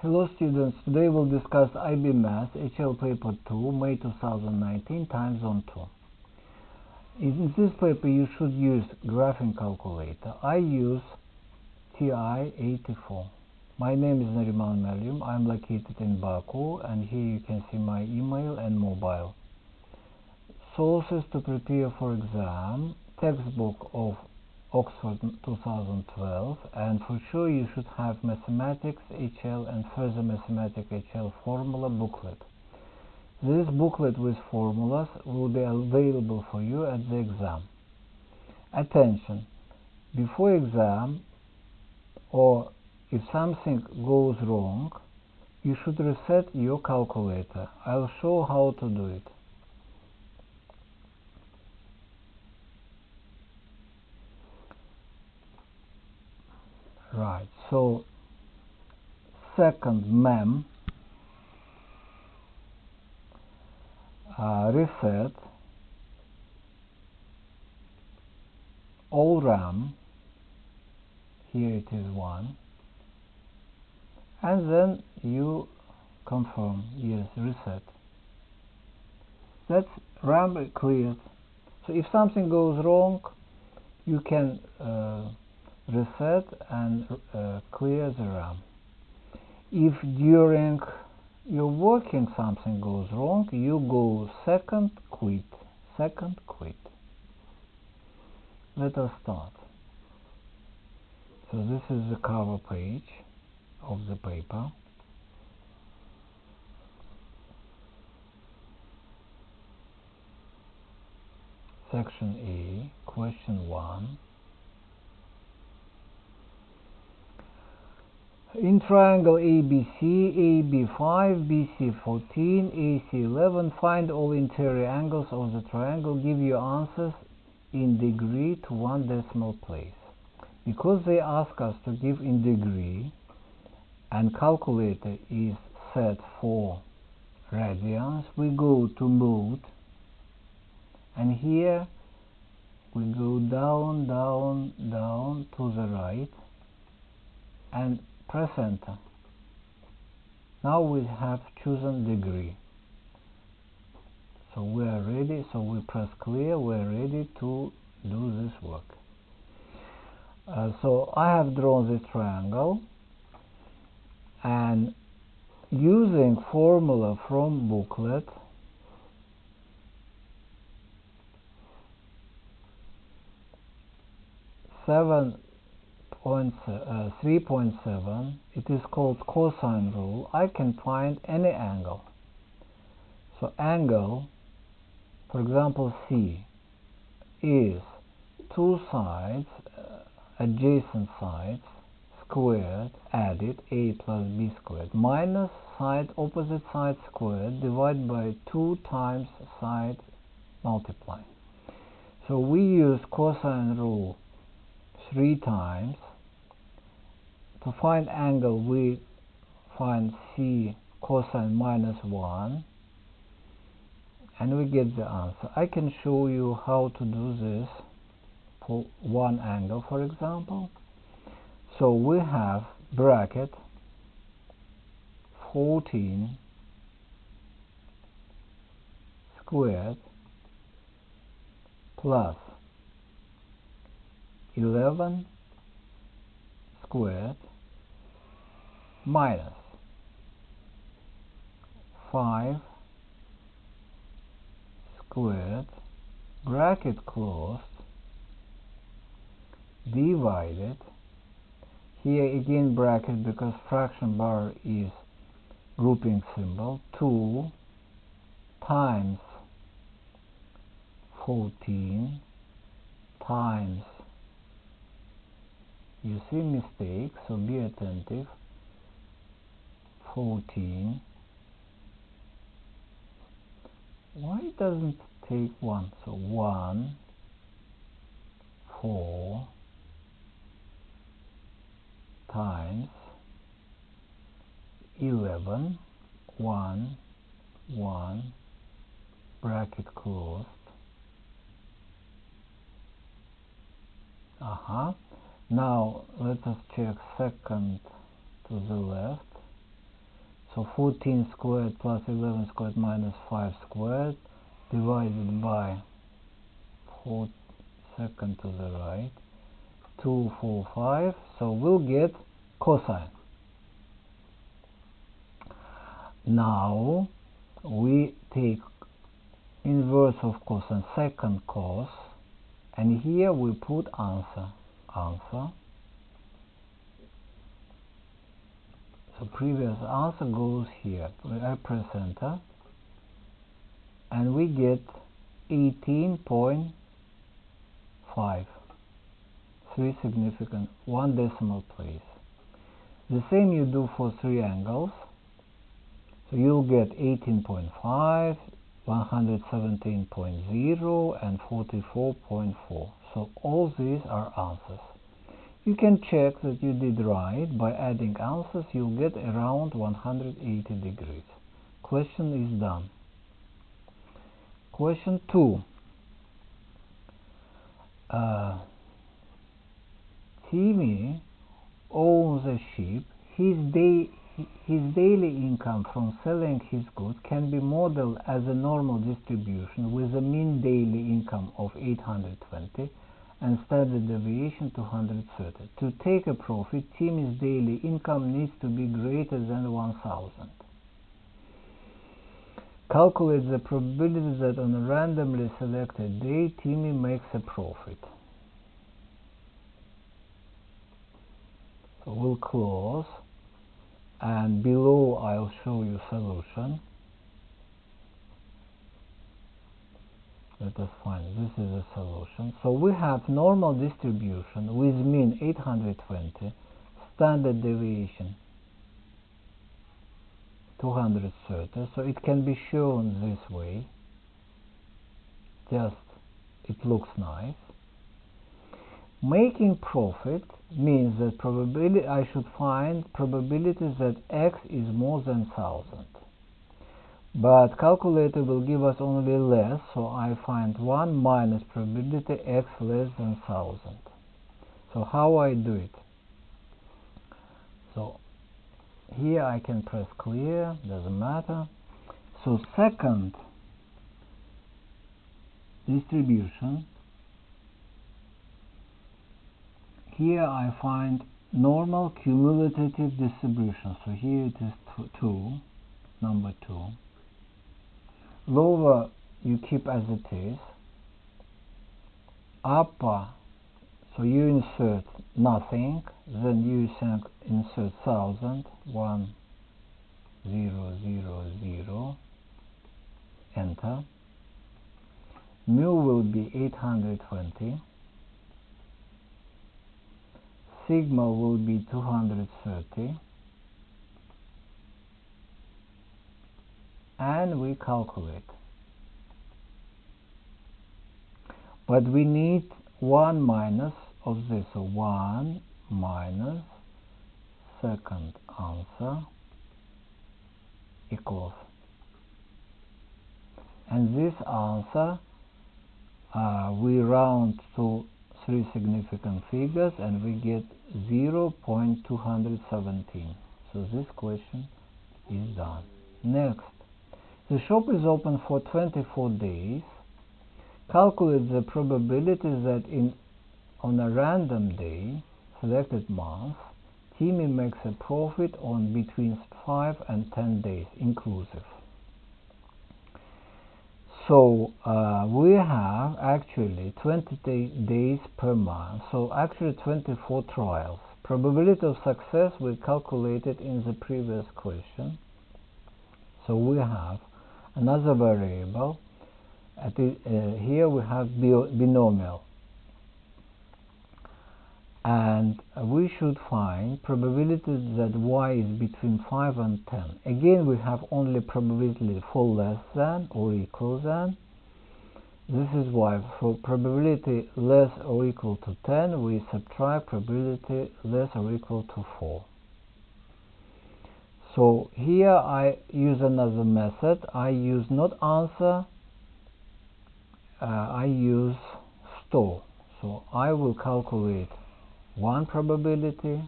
Hello students, today we'll discuss IB Math HL Paper 2, May 2019, time zone 2. In this paper you should use graphing calculator. I use TI-84. My name is Nariman Meryem. I'm located in Baku, and here you can see my email and mobile. Sources to prepare for exam, textbook of Oxford 2012, and for sure you should have Mathematics HL and Further Mathematics HL formula booklet. This booklet with formulas will be available for you at the exam. Attention! Before exam, or if something goes wrong, you should reset your calculator. I'll show how to do it. Right, so second mem, reset all RAM, here it is 1, and then you confirm, yes, reset. That's RAM cleared. So if something goes wrong, you can reset and clear the RAM. If during your working something goes wrong, you go second quit. Let us start. So this is the cover page of the paper. Section A, question 1. In triangle ABC, AB 5, BC 14, AC 11, find all interior angles of the triangle. Give your answers in degree to one decimal place. Because they ask us to give in degree, and calculator is set for radians, we go to mode, and here we go down to the right, and press enter. Now we have chosen degree. So we are ready, so we press clear, we are ready to do this work. So I have drawn this triangle, and using formula from booklet, (3.7), it is called Cosine Rule. I can find any angle. So angle, for example, C is two sides, adjacent sides, squared, added, A plus B squared, minus side, opposite side squared, divided by 2 times side multiply. So we use Cosine Rule 3 times. To find angle, we find C cosine minus 1, and we get the answer. I can show you how to do this for one angle, for example. So we have bracket 14 squared plus 11 squared minus 5 squared, bracket closed, divided, here again bracket because fraction bar is grouping symbol, 2 times 14 times, you see mistake, so be attentive, 14, why it doesn't take 1, so 1, 4 times 11, 1, 1, bracket closed, Now let us check second to the left. So 14 squared plus 11 squared minus 5 squared divided by 4 second to the right, 245. So we'll get cosine. Now we take inverse of cosine, second cos, and here we put answer. So previous answer goes here. I press enter, and we get 18.5. 3 significant, 1 decimal place. The same you do for 3 angles. So you'll get 18.5, 117.0, and 44.4. So all these are answers. You can check that you did right by adding answers. You'll get around 180 degrees. Question is done. Question 2. Timmy owns a sheep. His daily income from selling his goods can be modeled as a normal distribution with a mean daily income of 820 and standard deviation 230. To take a profit, Timmy's daily income needs to be greater than 1000. Calculate the probability that on a randomly selected day, Timmy makes a profit. So we'll close, and below I'll show you solution. Let us find, this is a solution. So we have normal distribution with mean 820, standard deviation 230. So it can be shown this way. Just, it looks nice. Making profit means that probability, I should find probabilities that x is more than 1000. But calculator will give us only less, so I find 1 minus probability x less than 1000. So how I do it? So here I can press clear, doesn't matter. So second distribution, here I find normal cumulative distribution. So here it is 2, number 2. Lower you keep as it is. Upper, so you insert nothing, then you insert 1000, 1, 0, 0, 0, enter. Mu will be 820. Sigma will be 230, and we calculate. But we need 1 minus of this, so 1 minus second answer equals. And this answer we round to 3 significant figures and we get 0.217. So this question is done. Next, the shop is open for 24 days. Calculate the probability that on a random day, selected month, Timmy makes a profit on between 5 and 10 days inclusive. So we have actually 20 days per month, so actually 24 trials. Probability of success we calculated in the previous question. So we have another variable. Here we have binomial. And we should find probability that y is between 5 and 10. Again, we have only probability for less than or equal than. This is why for probability less or equal to 10, we subtract probability less or equal to 4. So here I use another method. I use not answer, I use store. So I will calculate one probability,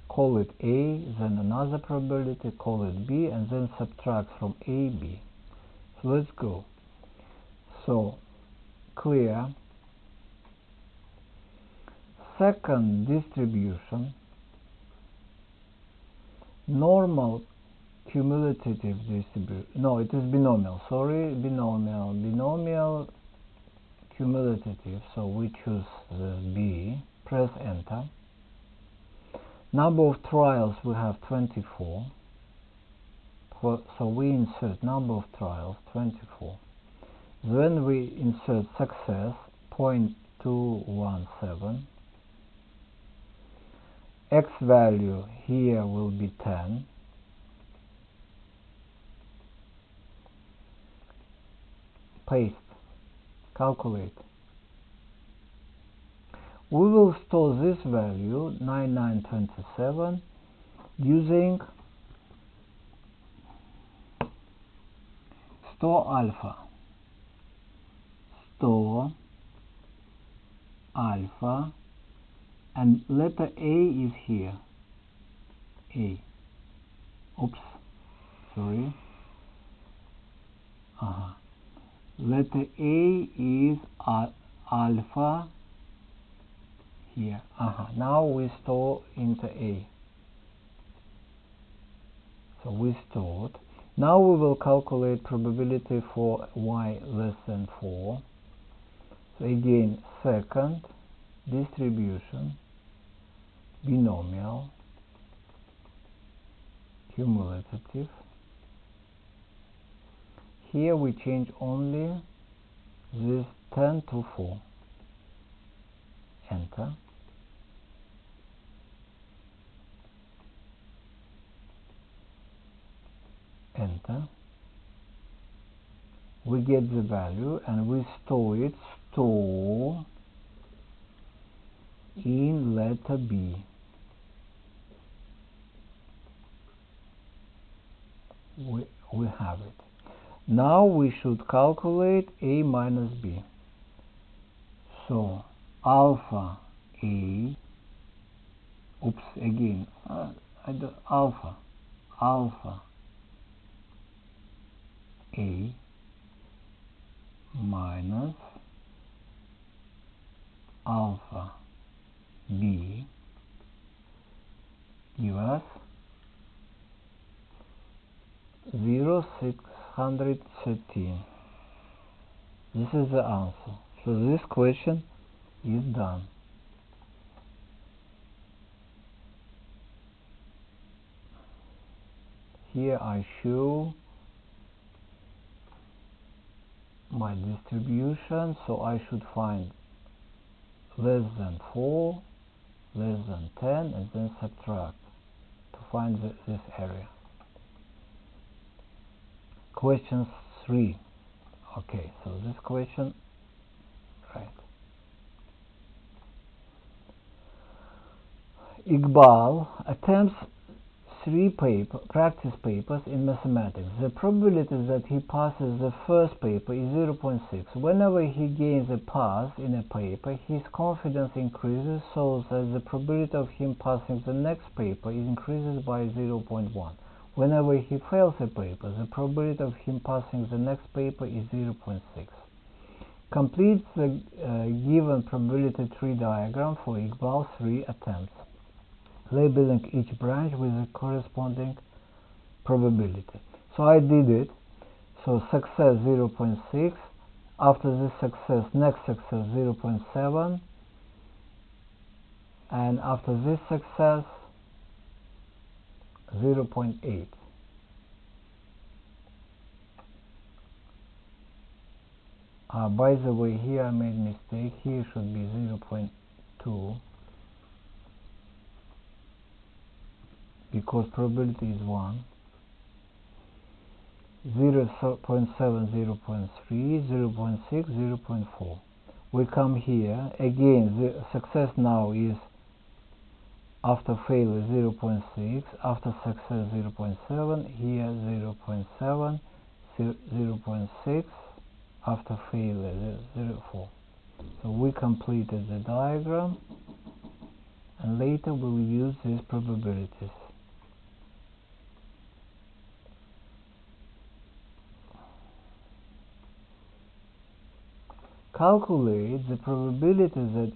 call it A, then another probability, call it B, and then subtract from A, B. So let's go. So clear. Second distribution, normal cumulative distribution, no, it is binomial, sorry, binomial cumulative, so we choose the B, press enter. Number of trials we have 24, so we insert number of trials 24. Then we insert success 0.217. X value here will be 10. Paste, calculate. We will store this value 9927 using store alpha. Store alpha, and letter A is here. A. Oops, sorry. Letter A is alpha here. Now we store into A. So we stored. Now we will calculate probability for y less than 4. So again, second distribution, binomial, cumulative. Here we change only this 10 to 4. Enter. Enter. We get the value and we store it. Store in letter B. We have it. Now we should calculate A minus B. So alpha A, oops, again, alpha A minus alpha B give us 613. This is the answer. So this question is done. Here I show my distribution, so I should find less than 4, less than 10, and then subtract to find this area. Question 3. Okay, so this question, right. Iqbal attempts 3 practice papers in mathematics. The probability that he passes the first paper is 0.6. Whenever he gains a pass in a paper, his confidence increases so that the probability of him passing the next paper increases by 0.1. Whenever he fails a paper, the probability of him passing the next paper is 0.6. Complete the given probability tree diagram for Iqbal's 3 attempts, labeling each branch with a corresponding probability. So I did it. So success 0.6, after this success, next success 0.7, and after this success 0.8. By the way, here I made mistake. Here should be 0.2 because probability is 1. 0.7, 0.3, 0.6, 0.4. We come here again. The success now is after failure 0.6, after success 0.7, here 0.7, 0.6, after failure 0.4. So we completed the diagram and later we'll use these probabilities. Calculate the probability that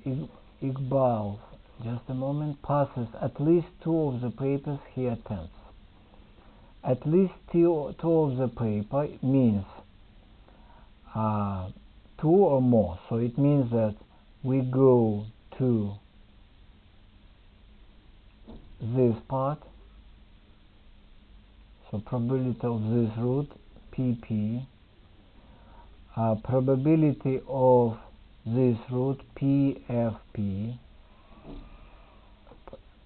Iqbal, just a moment, passes at least 2 of the papers he attends. At least 2 of the paper means 2 or more. So it means that we go to this part. So probability of this root, PP. Probability of this root, PFP.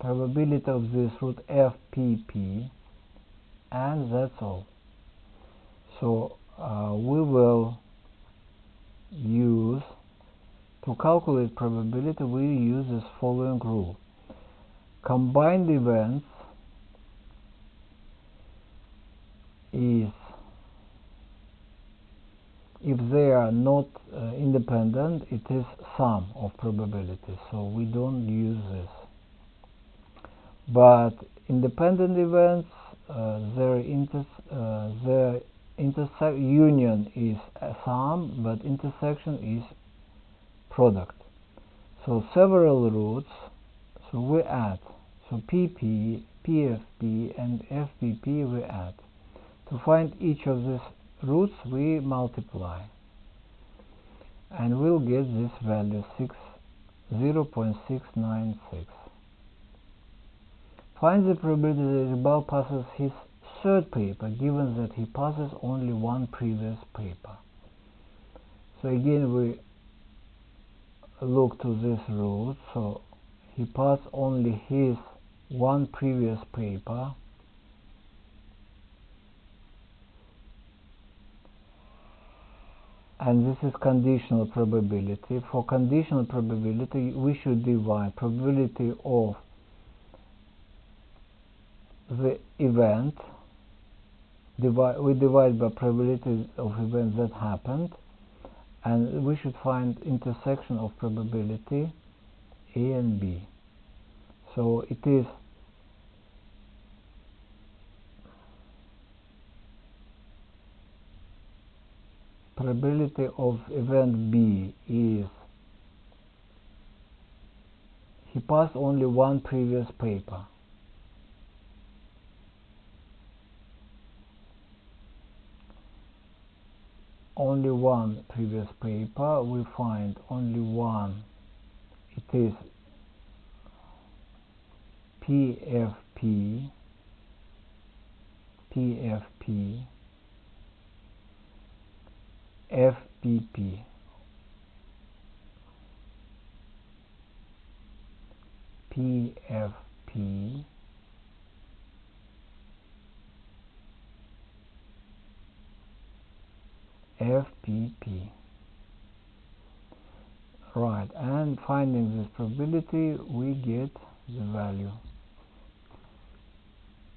Probability of this root, FPP. And that's all. So we will use, to calculate probability, we use this following rule. Combined events is, if they are not independent, it is sum of probabilities, so we don't use this. But independent events, their union is a sum, but intersection is product. So several roots, so we add. So PP, PFP, and FPP we add. To find each of these roots we multiply, and we'll get this value 0.696. Find the probability that Iqbal passes his third paper, given that he passes only one previous paper. So again we look to this root, so he passed only his one previous paper, and this is conditional probability. For conditional probability we should divide probability of the event, we divide by probability of events that happened, and we should find intersection of probability A and B. So it is probability of event B is he passed only one previous paper. Only one previous paper, we find only one, it is PFP, FPP, PFP, FPP. Right, and finding this probability we get the value.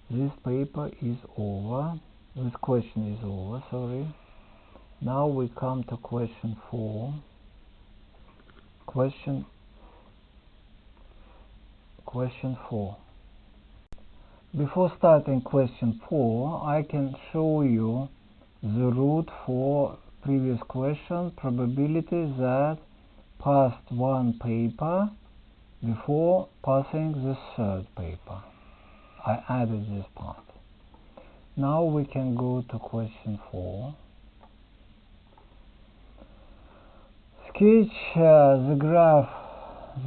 This paper is over, this question is over, sorry. Now we come to question 4. Question 4. Before starting question 4, I can show you the root for previous question, probability that passed one paper before passing the third paper. I added this part. Now we can go to question 4. Sketch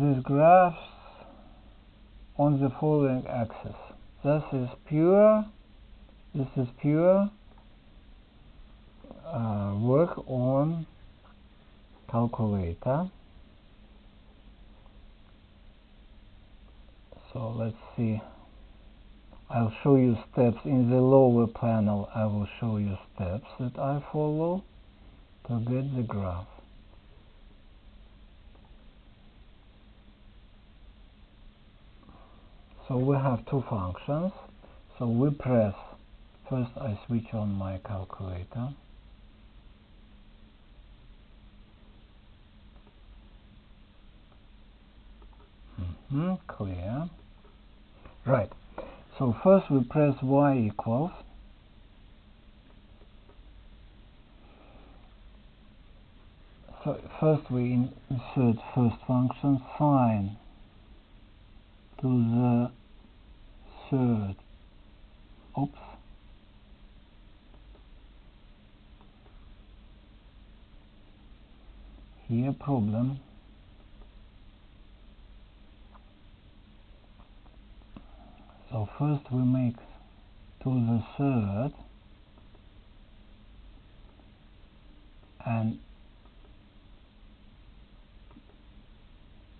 these graphs on the following axis. This is pure work on calculator. So let's see, I'll show you steps in the lower panel. I will show you steps that I follow to get the graph. So we have two functions. So we press, first I switch on my calculator. Clear. Right. So first we press y equals. So first we insert first function sine to the third. Oops. Here problem. So first we make to the third, and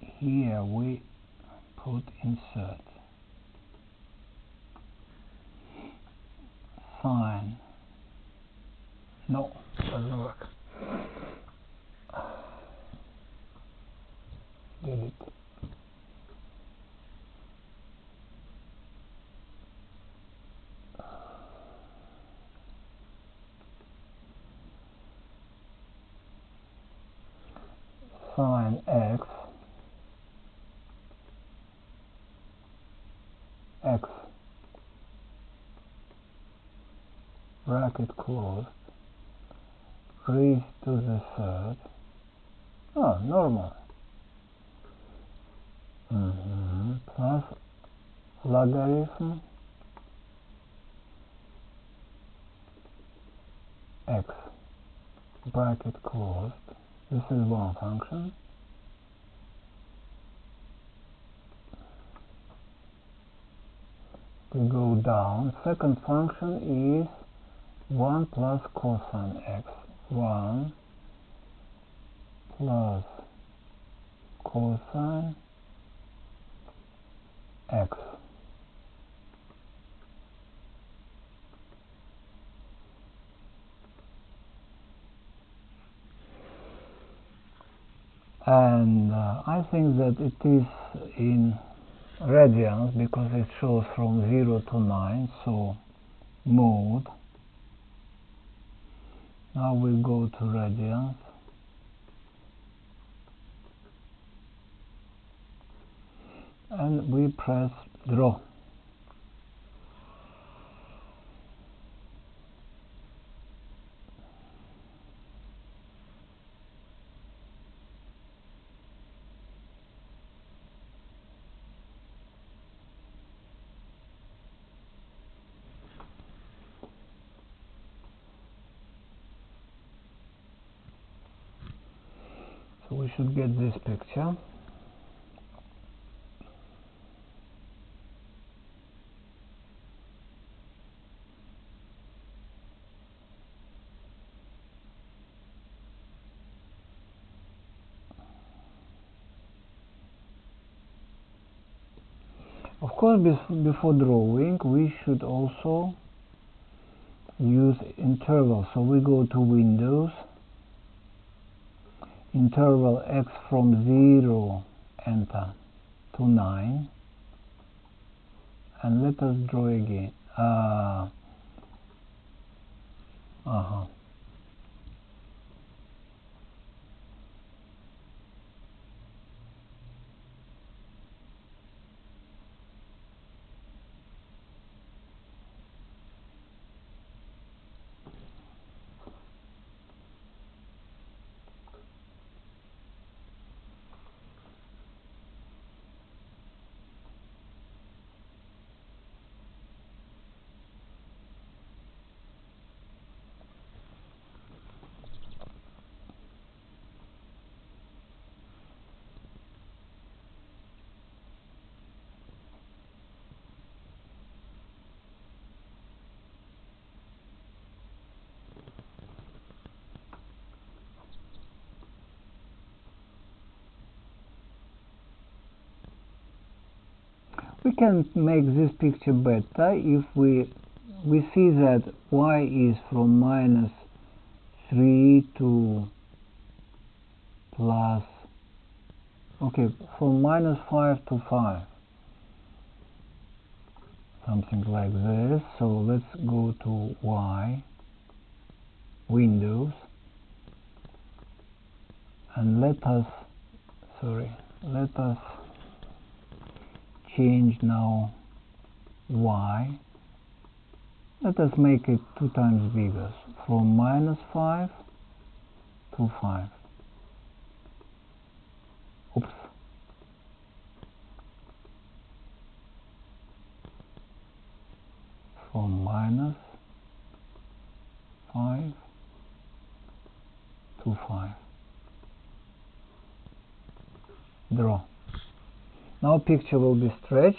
here we put insert sine. No, doesn't work. Delete. Sine x bracket closed raised to the third. Oh, normal. Plus logarithm x bracket closed. This is one function. We go down. Second function is 1 plus cosine x. 1 plus cosine x. And I think that it is in radians because it shows from 0 to 9, so mode. Now we go to radians. And we press draw. So we should get this picture. Of course, before drawing, we should also use interval. So we go to Windows, interval x from 0, enter, to 9, and let us draw again. We can make this picture better if we see that y is from -3 to plus, okay, from -5 to 5, something like this. So let's go to y, Windows, and let us change now y. Let us make it 2 times bigger, from -5 to 5. Oops. From -5 to 5. Draw. Now picture will be stretched,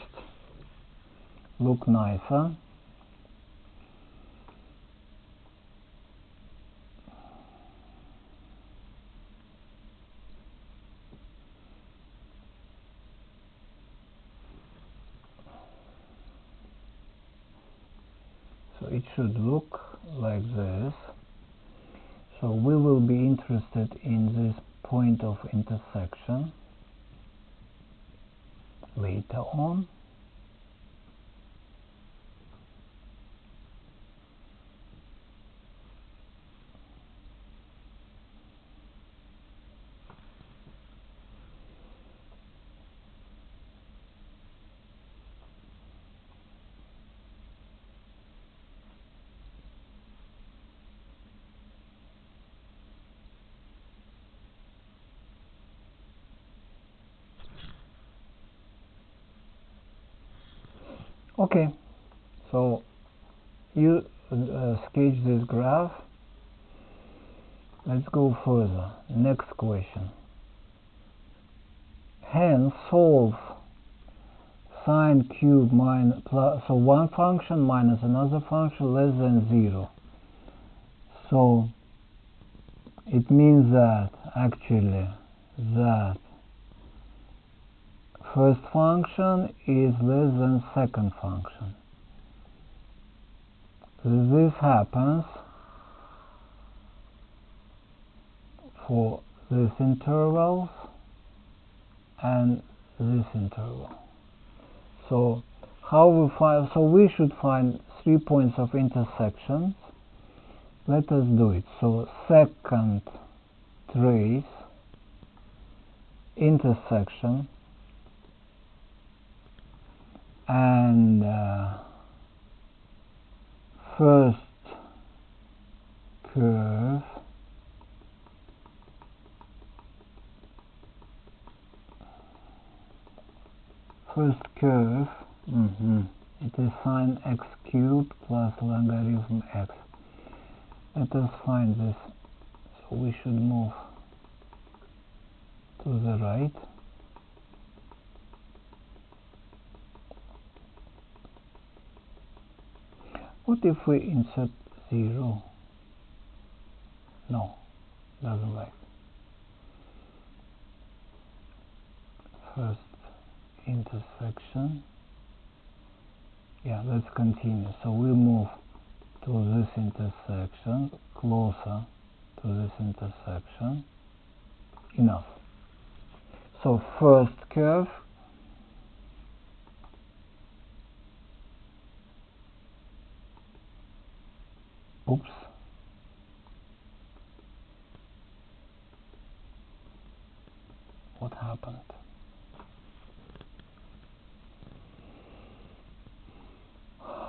look nicer. So it should look like this. So we will be interested in this point of intersection later on. Okay, so you sketch this graph. Let's go further. Next question. Hence, solve sine cube minus plus, so one function minus another function less than 0. So it means that actually that first function is less than second function. This happens for this intervals and this interval. So how we find? So we should find 3 points of intersections. Let us do it. So second trace intersection and first curve it is sine x cubed plus logarithm x. Let us find this. So we should move to the right. What if we insert 0? No, doesn't like. First intersection. Yeah, let's continue. So we move to this intersection, closer to this intersection. Enough. So first curve oops. What happened?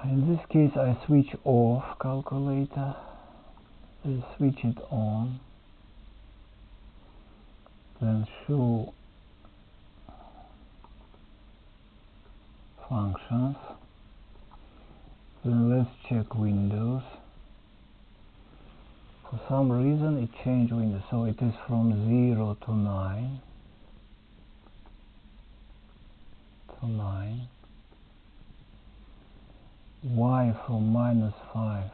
In this case I switch off calculator, then switch it on, then show functions, then let's check windows. For some reason it changed windows, so it is from 0 to 9 y from -5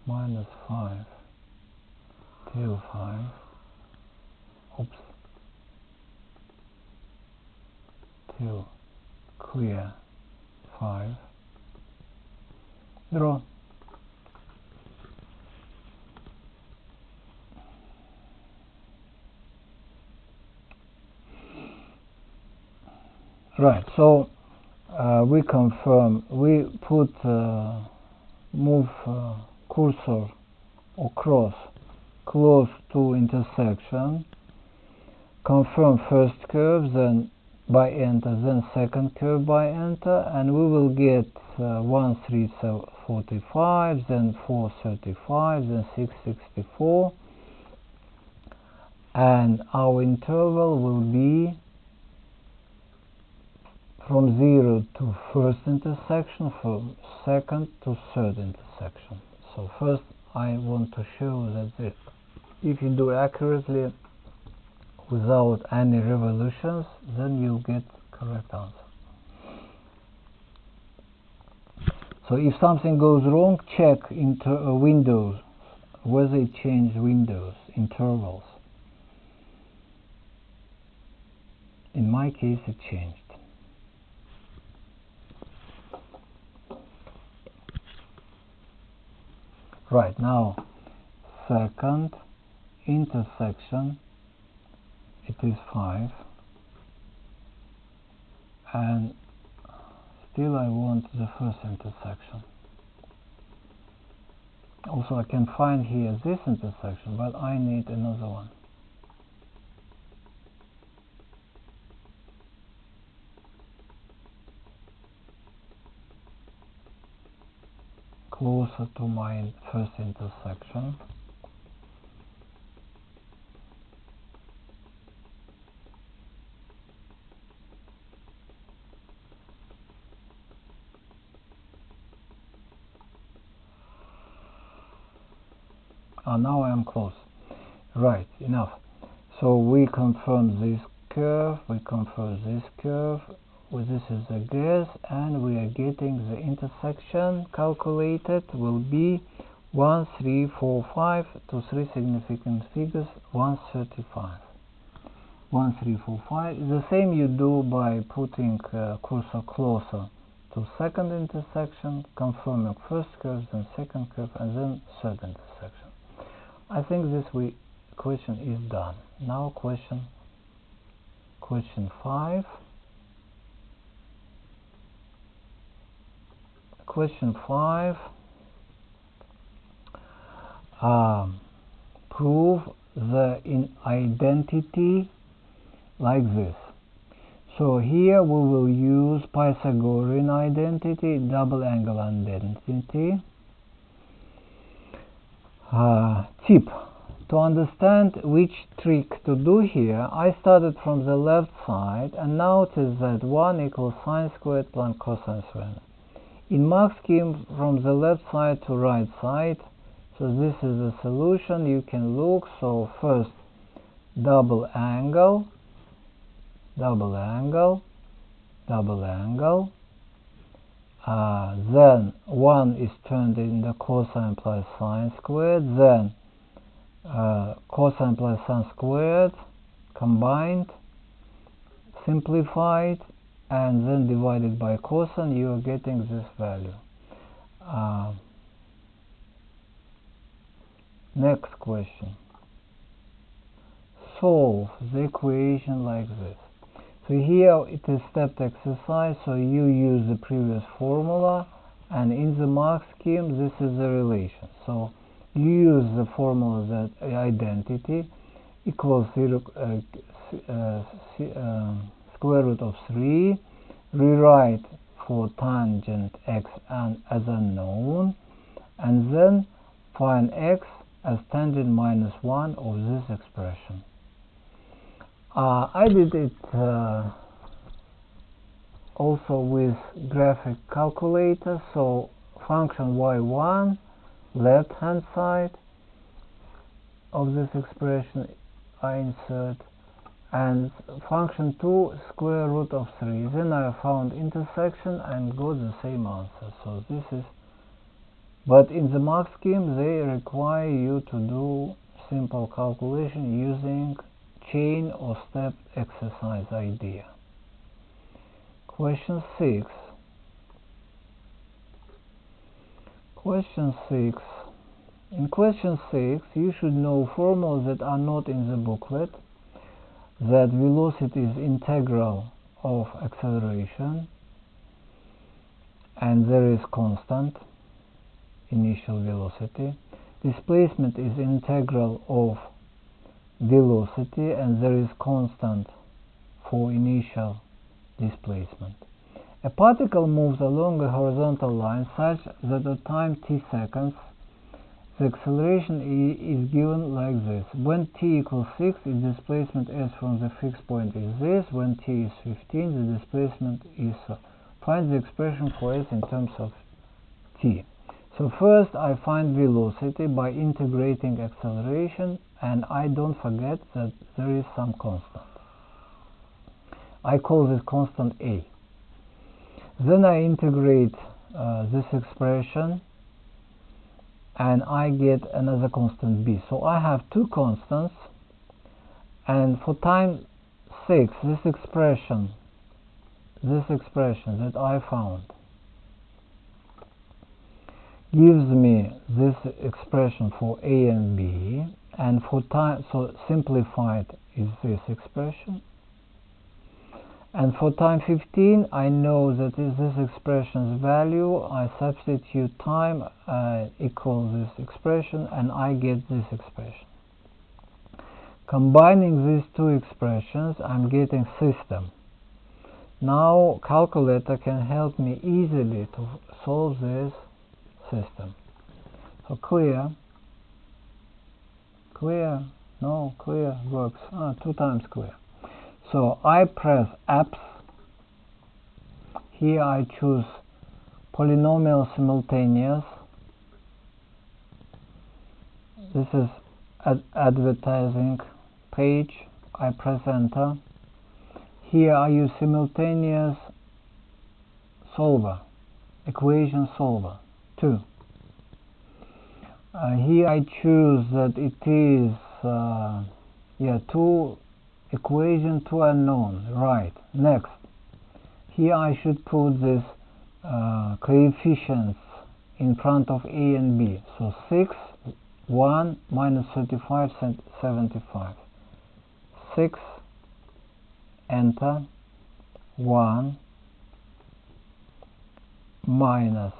-5 till 5. Oops. Till clear 5. Draw. Right, so we confirm, we put move cursor or cross close to intersection, confirm first curve, then by enter, then second curve by enter, and we will get 1, 3, 45, then 4, 35, then 6, 64, and our interval will be from 0 to first intersection, from second to third intersection. So first I want to show that if you do accurately without any revolutions, then you'll get correct answer. So if something goes wrong, check into windows, whether it changed windows, intervals. In my case, it changed. Right, now second intersection, it is 5, and still I want the first intersection. Also I can find here this intersection, but I need another one. Closer to my first intersection. Now I am close. Right, enough. So we confirm this curve, we confirm this curve. This is a guess, and we are getting the intersection calculated will be 1, 3, 4, 5 to 3 significant figures, 135. 1, 3, 4, 5. The same you do by putting cursor closer to second intersection, confirming first curve, then second curve, and then third intersection. I think this question is done. Now question 5. Question 5. Prove the identity like this. So here we will use Pythagorean identity, double angle identity. Tip: to understand which trick to do here, I started from the left side and notice that 1 equals sine squared plus cosine squared. In mark scheme, from the left side to right side, so this is the solution. You can look. So first double angle, double angle, double angle, then 1 is turned into cosine plus sine squared, then cosine plus sine squared combined, simplified, and then divided by cosine. You are getting this value. Next question. Solve the equation like this. So here it is stepped exercise, so you use the previous formula, and in the mark scheme this is the relation. So you use the formula that identity equals square root of 3, rewrite for tangent x and as unknown, and then find x as tangent minus 1 of this expression. I did it also with graphic calculator. So function y1, left hand side of this expression I insert, and function 2, square root of 3. Then I found intersection and got the same answer. So this is, but in the mark scheme they require you to do simple calculation using chain or stepped exercise idea. Question 6. Question 6. In question 6 you should know formulas that are not in the booklet. That velocity is integral of acceleration and there is constant. initial velocity. Displacement is integral of velocity, and there is constant for initial displacement. A particle moves along a horizontal line such that at time t seconds the acceleration is given like this. When t equals 6, its displacement s from the fixed point is this. When t is 15, the displacement is so. Find the expression for s in terms of t. So first I find velocity by integrating acceleration, and I don't forget that there is some constant. I call this constant a. Then I integrate this expression, and I get another constant b. So I have two constants, and for time 6, this expression that I found gives me this expression for a and b, and for time, so simplified is this expression. And for time 15, I know that is this expression's value. I substitute time equals this expression, and I get this expression. Combining these two expressions, I'm getting system. Now calculator can help me easily to solve this system. So clear works. 2 times clear. So I press apps. Here I choose polynomial simultaneous. This is advertising page. I press enter. Here I use simultaneous solver, equation solver 2. Here I choose that it is 2 equation 2 unknown, right. Next, here I should put this coefficients in front of a and b. So 6, 1, minus 35, 75. 6, enter, 1, minus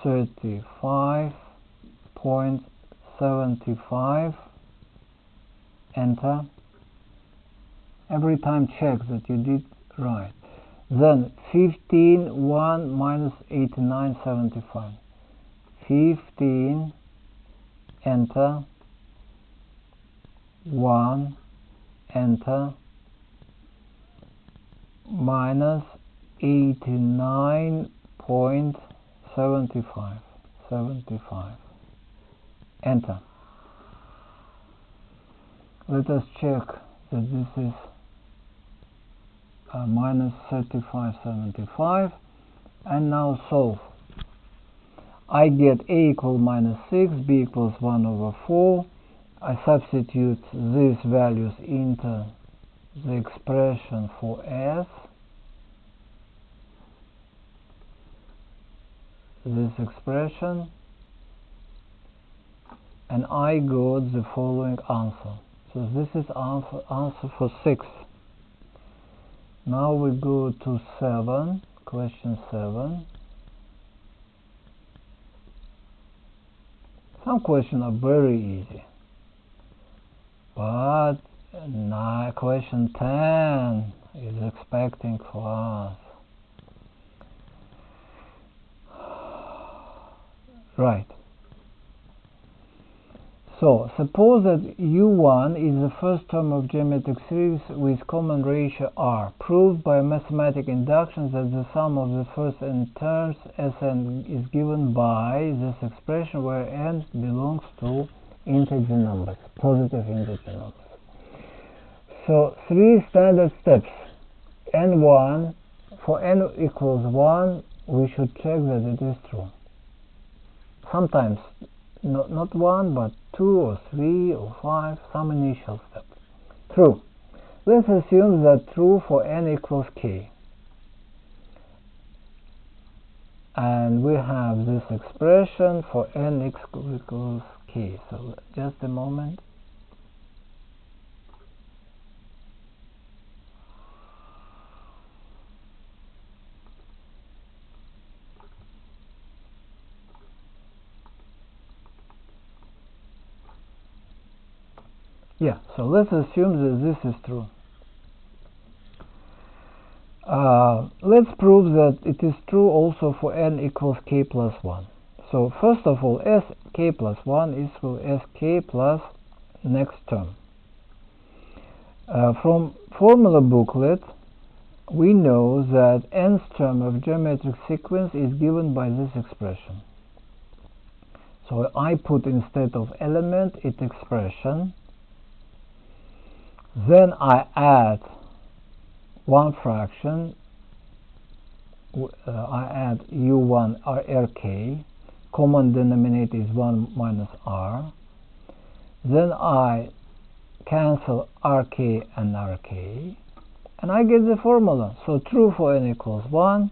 35.75, enter. Every time check that you did right. Then 15, 1, minus 89, 75. 15, enter, 1, enter, minus 89.75, 75, enter. Let us check that this is minus 35.75, and now solve. I get a equal minus 6, b equals 1 over 4. I substitute these values into the expression for s. This expression, and I got the following answer. So this is answer for 6. Now we go to 7, question 7. Some questions are very easy, but question 10 is expecting for us. Right. So suppose that u1 is the first term of geometric series with common ratio r. Proved by mathematical induction that the sum of the first n terms Sn is given by this expression where n belongs to integer numbers, positive integer numbers. So 3 standard steps. N1, for n equals 1, we should check that it is true. Sometimes not 1, but 2 or 3 or 5, some initial step. True. Let's assume that true for n equals k. And we have this expression for n equals k. So just a moment. Yeah, so let's assume that this is true. Let's prove that it is true also for n equals k plus 1. So first of all, sk plus 1 is equal to sk plus next term. From formula booklet, we know that nth term of geometric sequence is given by this expression. So I put instead of element its expression, then I add one fraction, I add u1 rk, common denominator is 1 minus r, then I cancel rk and rk, and I get the formula. So true for n equals 1,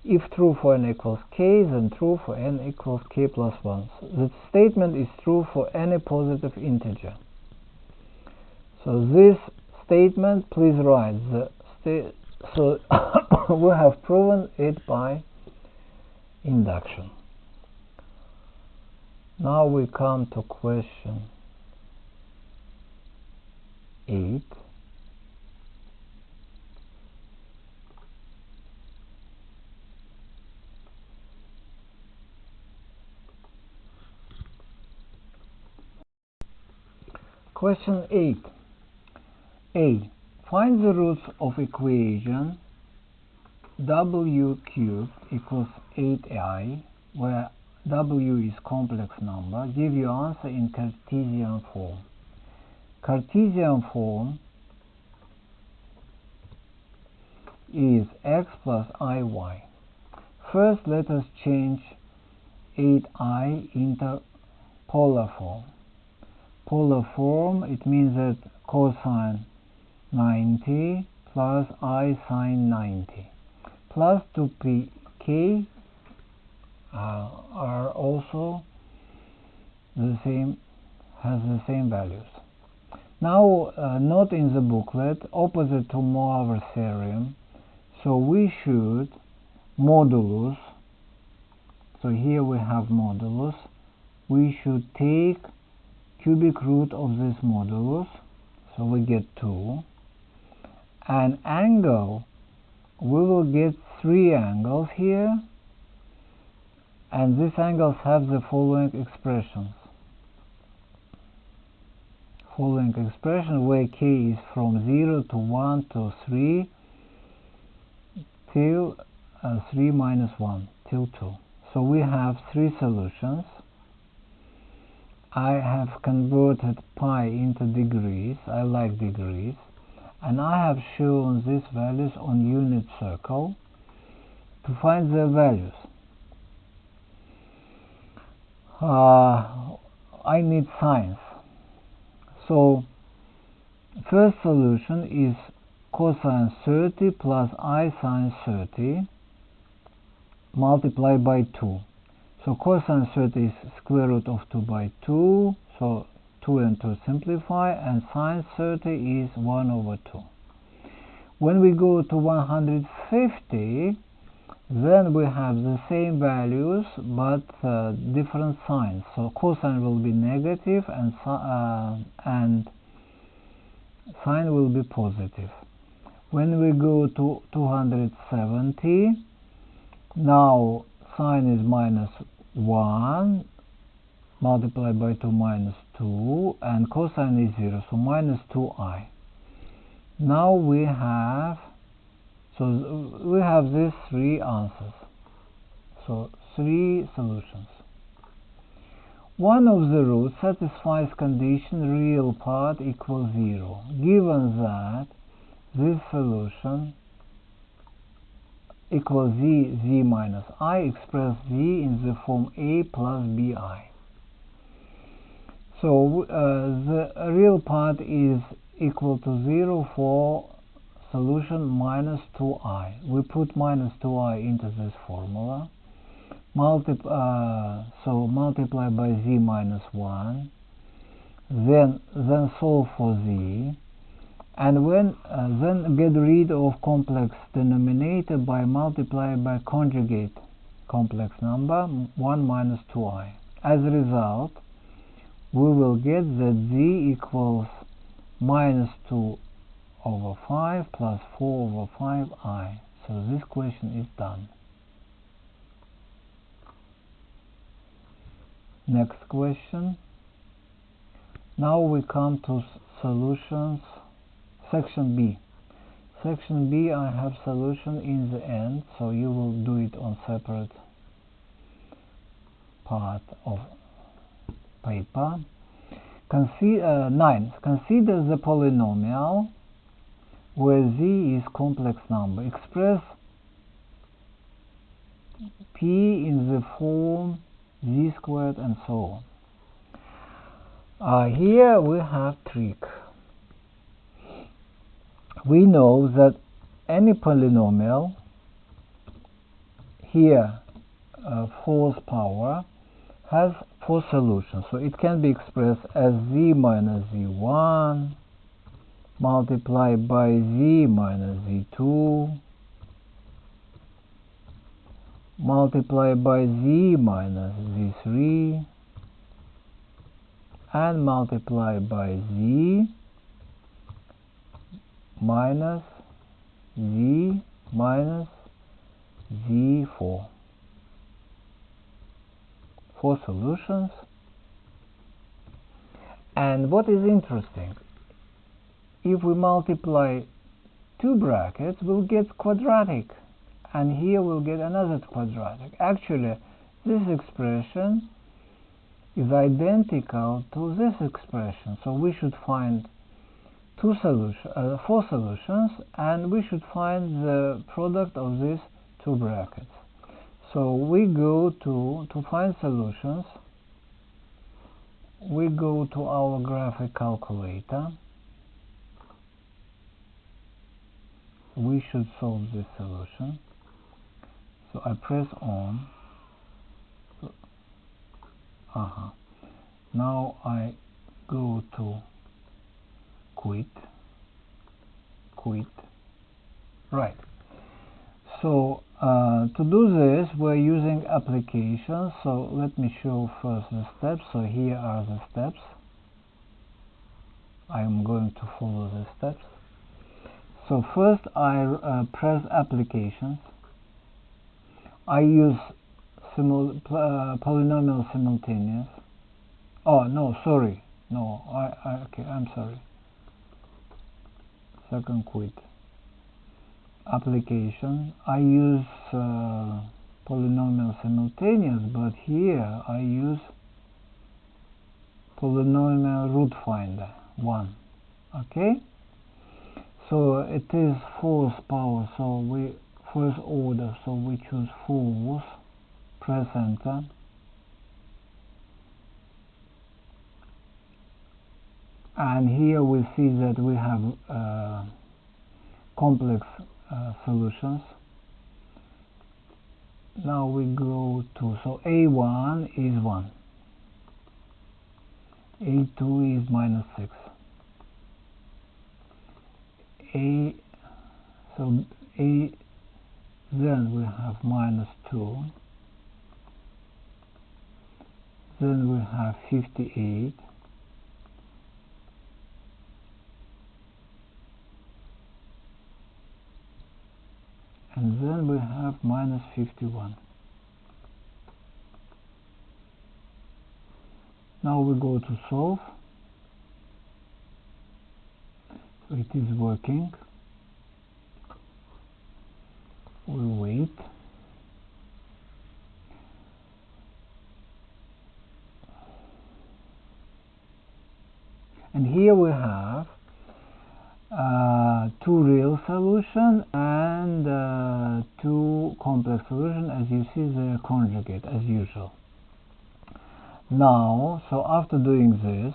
if true for n equals k, then true for n equals k plus 1. So the statement is true for any positive integer. So this statement, please write the so we have proven it by induction. Now we come to question 8. Question 8. A. Find the roots of equation w cubed equals 8i, where w is complex number. Give your answer in Cartesian form. Cartesian form is x plus iy. First, let us change 8i into polar form. Polar form, it means that cosine 90 plus I sine 90 plus 2pk are also the same, has the same values. Now, not in the booklet, opposite to Mohr's theorem, so we should modulus, so here we have modulus, we should take cubic root of this modulus, so we get 2, and angle, we will get 3 angles here, and these angles have the following expressions. Following expression where k is from 0 to 1 to 3 till 3 minus 1 till 2. So we have 3 solutions. I have converted pi into degrees. I like degrees. And I have shown these values on unit circle to find their values. I need signs. So first solution is cosine 30 plus I sine 30 multiplied by 2. So cosine 30 is square root of 2 by 2, so 2 and 2 simplify, and sine 30 is 1 over 2. When we go to 150, then we have the same values but different signs. So cosine will be negative and sine will be positive. When we go to 270, now sine is minus 1 multiplied by 2 minus 2, and cosine is 0, so minus 2i. Now we have these 3 answers, so 3 solutions. One of the roots satisfies condition real part equals 0, given that this solution equals z minus I, express z in the form a plus bi. So the real part is equal to 0 for solution minus 2i. We put minus 2i into this formula. So multiply by z minus 1. Then solve for z. And then get rid of complex denominator by multiplying by conjugate complex number 1 minus 2i. As a result, we will get that z equals minus 2 over 5 plus 4 over 5i. So this question is done. Next question. Now we come to solutions, section B. Section B, I have solution in the end, so you will do it on separate part of paper. 9. Consider the polynomial where z is complex number. Express p in the form z squared and so on. Here we have trick. We know that any polynomial here, fourth power, has 4 solutions. So it can be expressed as z minus z1 multiplied by z minus z2 multiplied by z minus z3 and multiplied by z minus z minus z4. 4 solutions. And what is interesting, if we multiply 2 brackets, we'll get quadratic, and here we'll get another quadratic. Actually, this expression is identical to this expression, so we should find 4 solutions, and we should find the product of these 2 brackets. So we go to find solutions, we go to our graphic calculator. We should solve this solution. So I press on. Now I go to quit. Right. So to do this, we're using applications. So let me show first the steps. So here are the steps. I am going to follow the steps. So first I press applications. I use polynomial simultaneous. Oh no, sorry. No, okay, I'm sorry. Second quit. Application. I use polynomial simultaneous, but here I use polynomial root finder 1. Okay. So it is 4th power. So we first order. So we choose 4th. Press enter. And here we see that we have complex solutions. Now we go to, so A1 is 1, A2 is minus 6, then we have minus 2, then we have 58, and then we have minus 51. Now we go to solve. So it is working. We wait. And here we have 2 real solutions and 2 complex solutions. As you see, they are conjugate as usual. Now, so after doing this,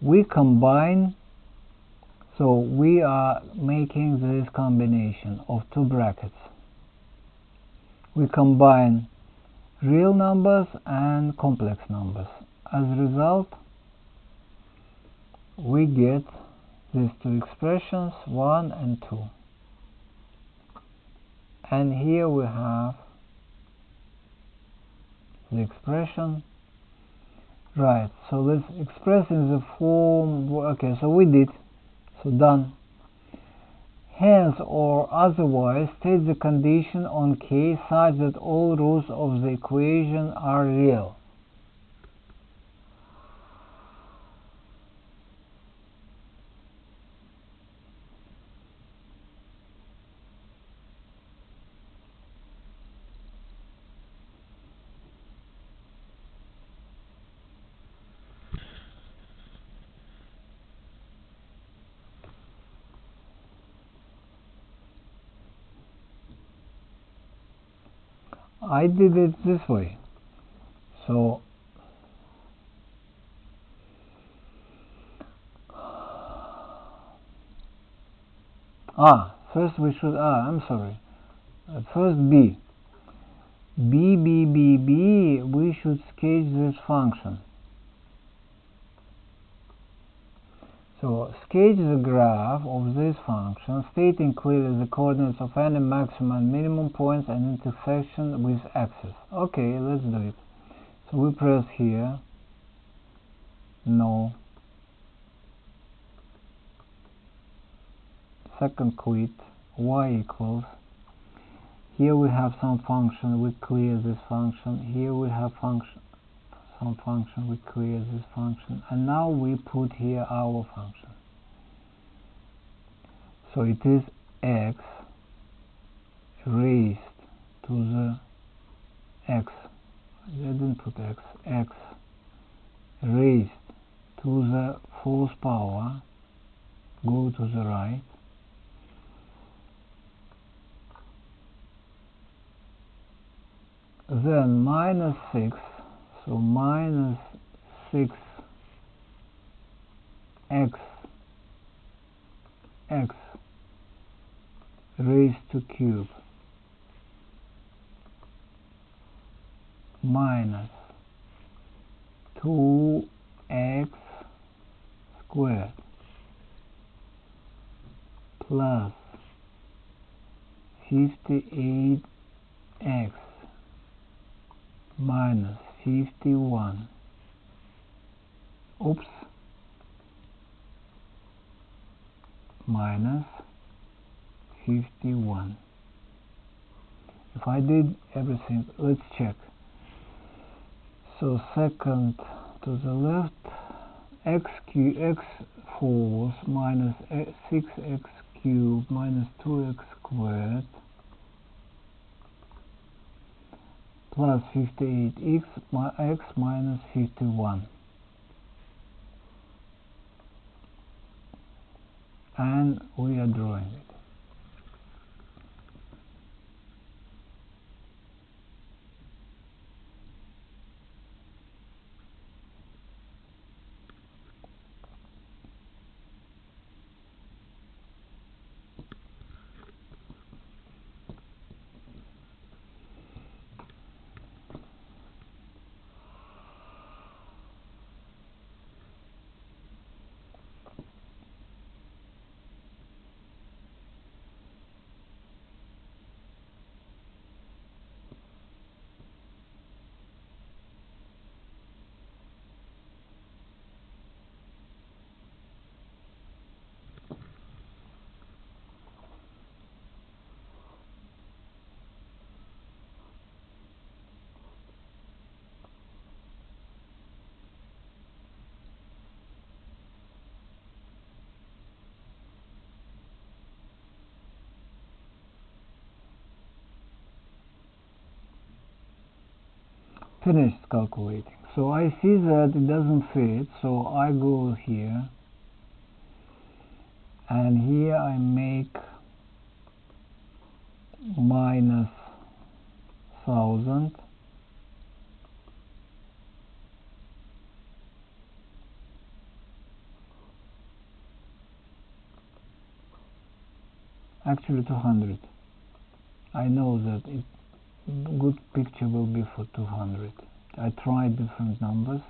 we combine. So we are making this combination of 2 brackets. We combine real numbers and complex numbers. As a result, we get these 2 expressions, 1 and 2. And here we have the expression. Right, so let's express in the form. Okay, so we did. So done. Hence or otherwise state the condition on K such that all roots of the equation are real. I did it this way. So first we should I'm sorry. First B. We should sketch this function. So sketch the graph of this function, stating clearly the coordinates of any maximum and minimum points and intersection with axis. Okay, let's do it. So we press here, no. Second quit, y equals. Here we have some function, we clear this function. Here we have some function, we clear this function. And now we put here our function. So it is x raised to the x. I didn't put x raised to the fourth power, go to the right, then minus 6, so minus 6 x raised to cube minus 2x squared plus 58x minus 51 minus 51. If I did everything, let's check. So second to the left, x fourth minus 6x cubed minus 2x squared plus 58x minus 51. And we are drawing it. Finished calculating. So I see that it doesn't fit, so I go here and here I make minus 1000 actually 200. I know that it good picture will be for 200. I tried different numbers.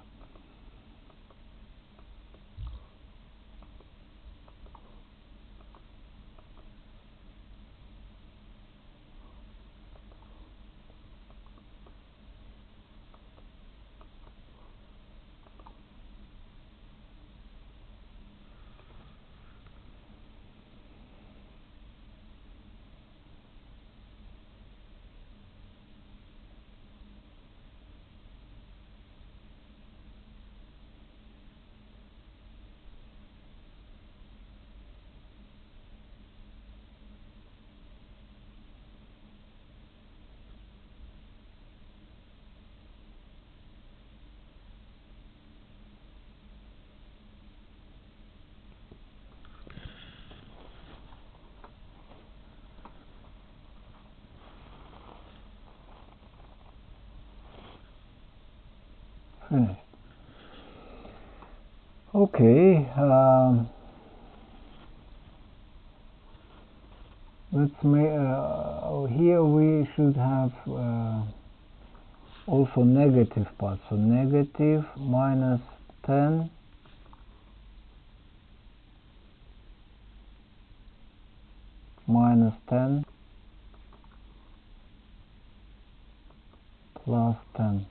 finished. Okay, let's make here we should have also negative part, so negative minus 10 minus 10 plus 10.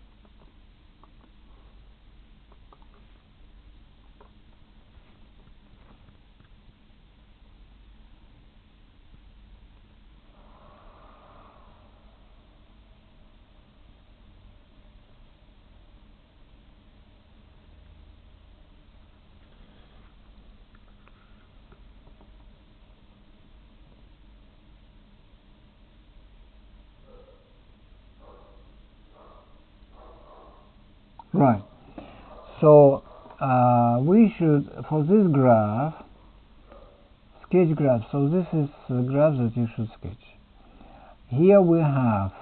Right, so we should, for this graph, sketch graph, so this is the graph that you should sketch. Here we have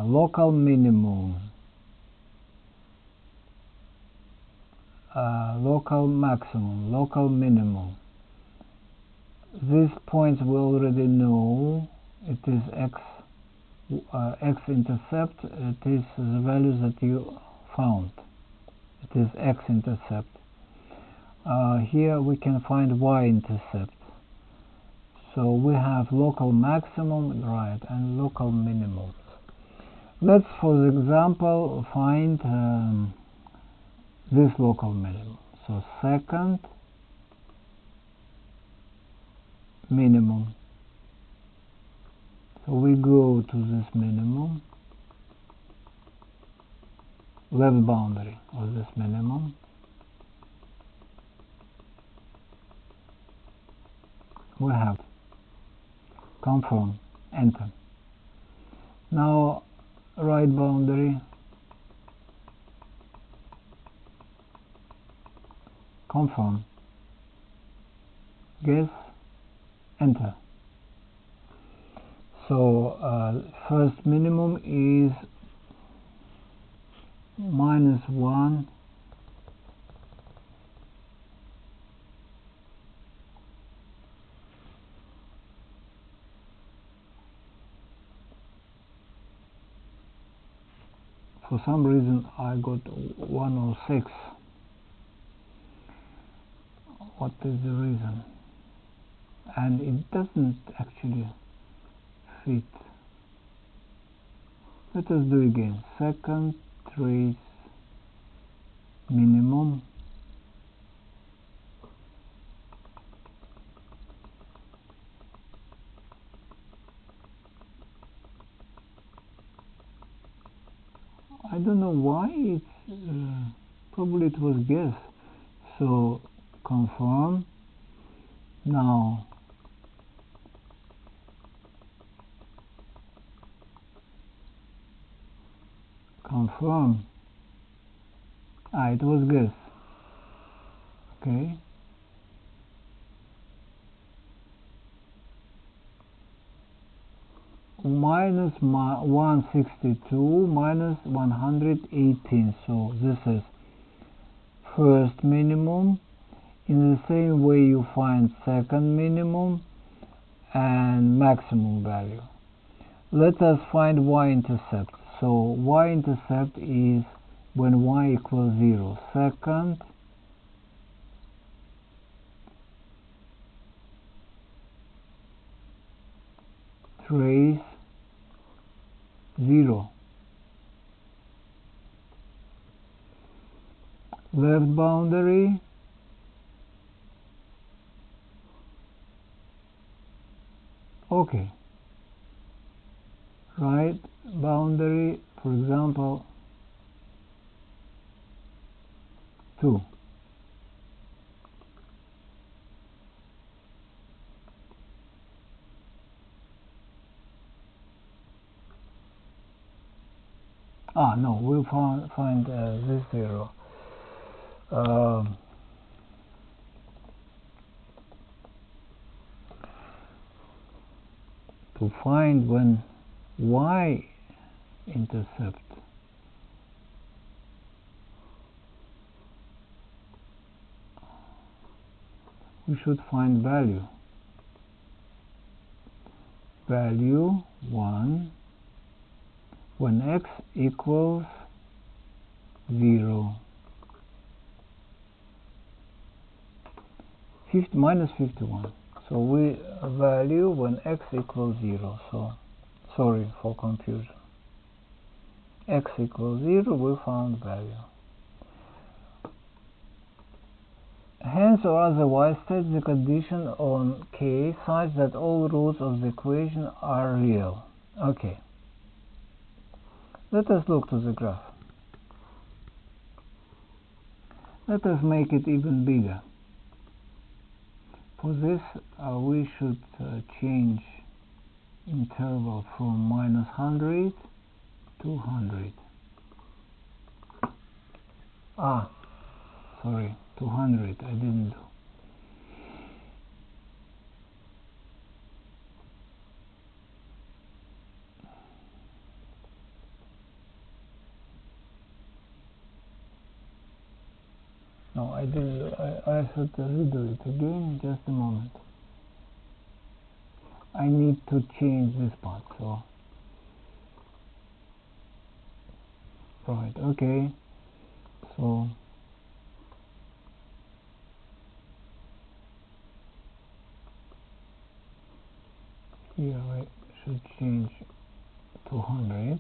local minimum, local maximum, local minimum. These points we already know. It is x-intercept, it is the values that you found. It is x-intercept. Here we can find y-intercept. So we have local maximum, right, and local minimum. Let's, for the example, find this local minimum. So second minimum. So we go to this minimum, left boundary of this minimum. We have confirm, enter. Now right boundary, confirm, guess, enter. So first minimum is -1 for some reason I got 106. What is the reason? And it doesn't actually fit. Let us do again. Second trace minimum, I don't know why it's probably it was guess. So confirm. Now confirm. It was guess. Okay. Minus 162 minus 118. So this is first minimum. In the same way you find second minimum and maximum value. Let us find y-intercept. So y-intercept is when y equals 0. Second trace 0. Left boundary okay. Right boundary, for example, 2. No, we'll find this 0. To find when y-intercept we should find value 1 when x equals 0. Minus 51. So we value when x equals 0. So sorry for confusion. X equals 0, we found value. Hence or otherwise state the condition on K such that all roots of the equation are real. Okay. Let us look to the graph. Let us make it even bigger. For this, we should change interval from minus 100 to 100. Sorry, 200, I didn't do. No, I didn't. I should redo it again. Just a moment. I need to change this part. So, right. Okay. So, here I should change to 100.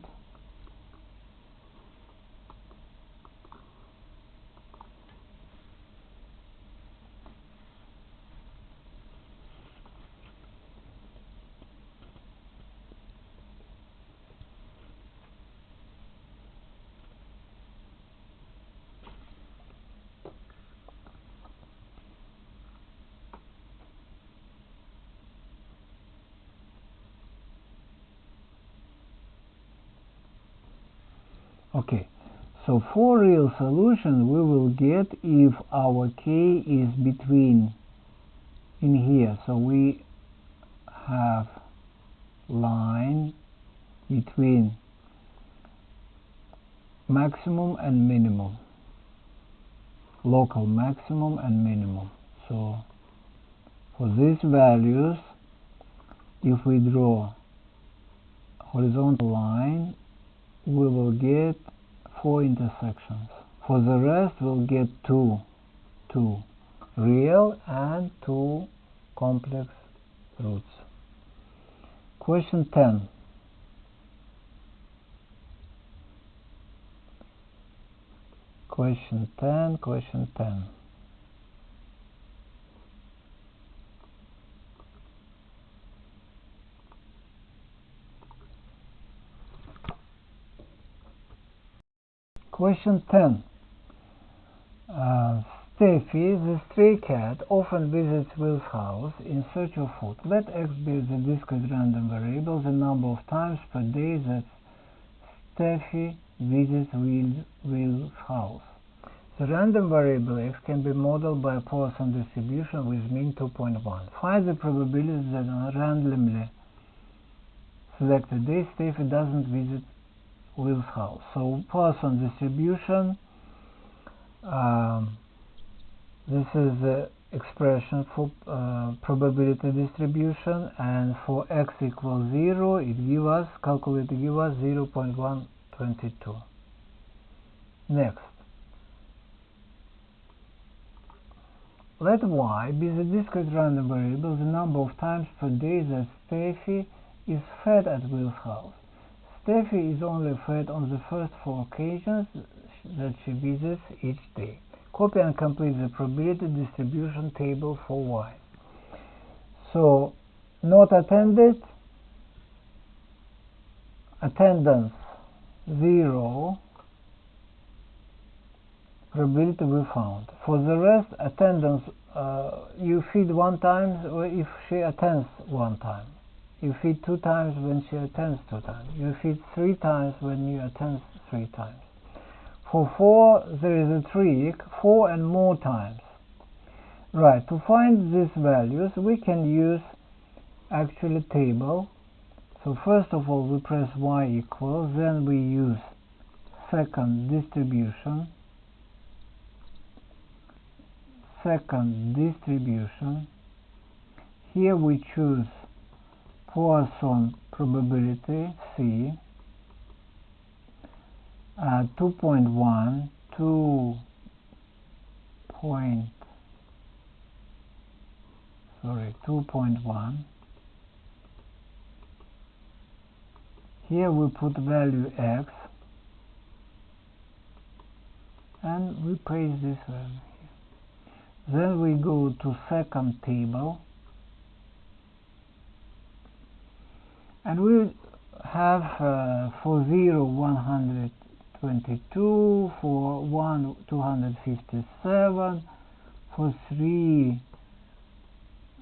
Okay, so for real solution we will get if our K is between in here. So we have line between maximum and minimum, local maximum and minimum. So for these values, if we draw horizontal line, we will get 4 intersections. For the rest, we'll get two real and 2 complex roots. Question 10. Question 10. Question 10. Steffi, the stray cat, often visits Will's house in search of food. Let x be the discrete random variable, the number of times per day that Steffi visits Will's house. The random variable x can be modeled by a Poisson distribution with mean 2.1. Find the probability that on a randomly selected day Steffi doesn't visit Will's house. So Poisson distribution, this is the expression for probability distribution, and for x equals 0 it give us 0.122. Next, let y be the discrete random variable, the number of times per day that Steffi is fed at Will's house. Steffi is only fed on the first 4 occasions that she visits each day. Copy and complete the probability distribution table for y. So, not attended, attendance 0, probability we found. For the rest, attendance, you feed 1 time if she attends 1 time. You feed 2 times when she attends 2 times. You feed 3 times when you attend 3 times. For 4, there is a trick, 4 and more times. Right, to find these values, we can use actually table. So first of all, we press y equals, then we use second distribution. second distribution. Here we choose Poisson probability C, 2.1, 2.1. Here we put value x, and we paste this value here. Then we go to second table, and we have for 0 122, for 1 257, for 3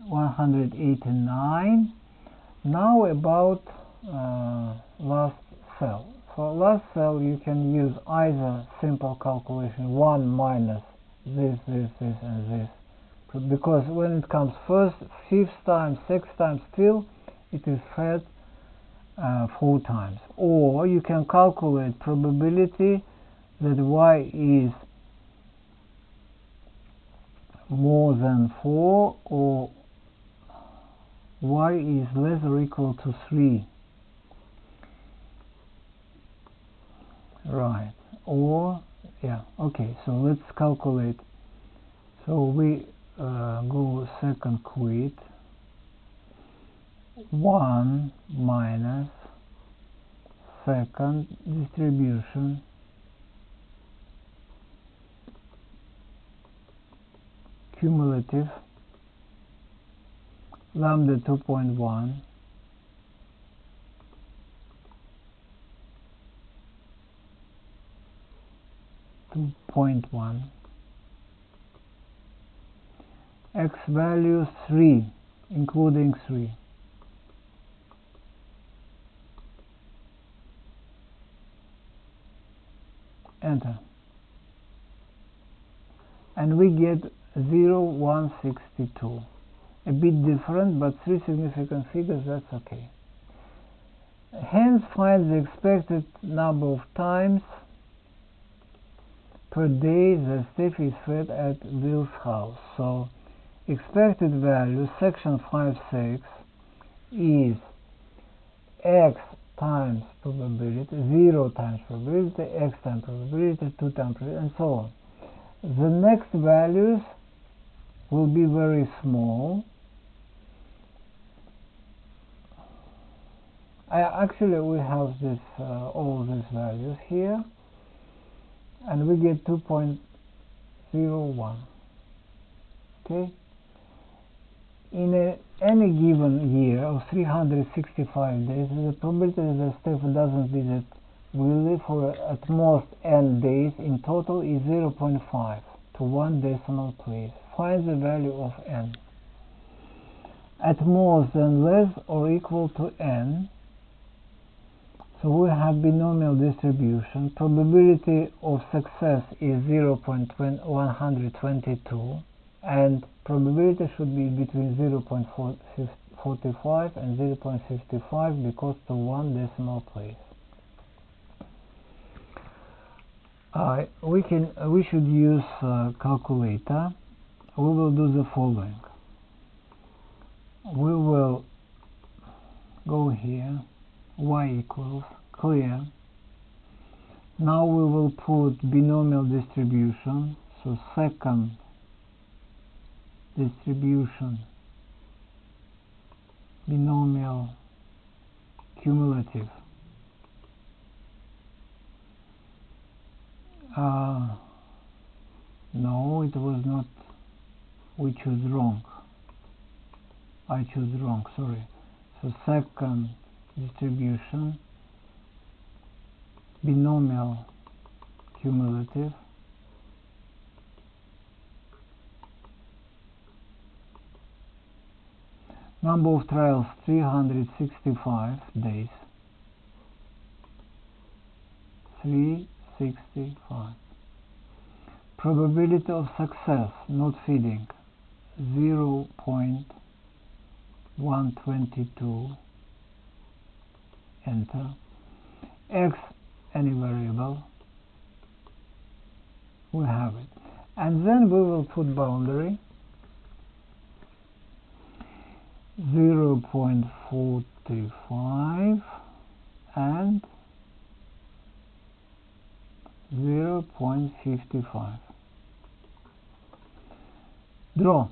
189. Now about last cell. For last cell you can use either simple calculation 1 minus this, and this, because when it comes first, 5th time, 6th time, still it is fed 4 times. Or you can calculate probability that y is more than 4 or y is less or equal to 3. Right. Or yeah, okay, so let's calculate. So we go second quit, 1 minus second distribution cumulative lambda 2.1 2.1 x value 3, including 3. Enter. And we get 0.162. A bit different, but 3 significant figures, that's okay. Hence, find the expected number of times per day the Steffi is fed at Will's house. So, expected value, section 5.6, is x times probability, 0 times probability, x times probability, 2 times probability, and so on. The next values will be very small. Actually, we have this all these values here, and we get 2.01. Okay. In any given year of 365 days, the probability that Stefan doesn't visit Willie for at most n days in total is 0.5 to 1 decimal place. Find the value of n. At most and less or equal to n. So we have binomial distribution. Probability of success is 0.122, and probability should be between 0.45 and 0.55 because to 1 decimal place. We should use calculator. We will do the following. We will go here, y equals, clear. Now we will put binomial distribution, so second distribution, binomial cumulative. No, it was not. We choose wrong. I choose wrong, sorry. So second distribution, binomial cumulative, number of trials 365 days, 365. Probability of success, not feeding, 0.122. Enter. X, any variable, we have it. and then we will put boundary 0.45 and 0.55. Draw.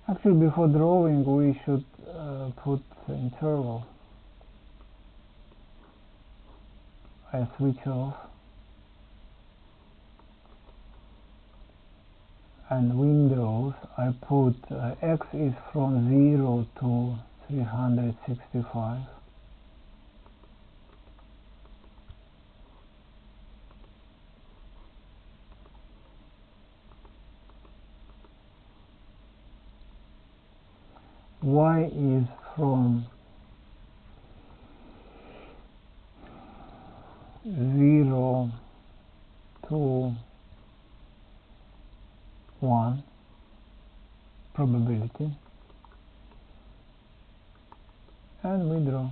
Actually, before drawing, we should put interval. I switch off, and windows I put x is from 0 to 365. Y is from 0 to 1 probability, and we draw.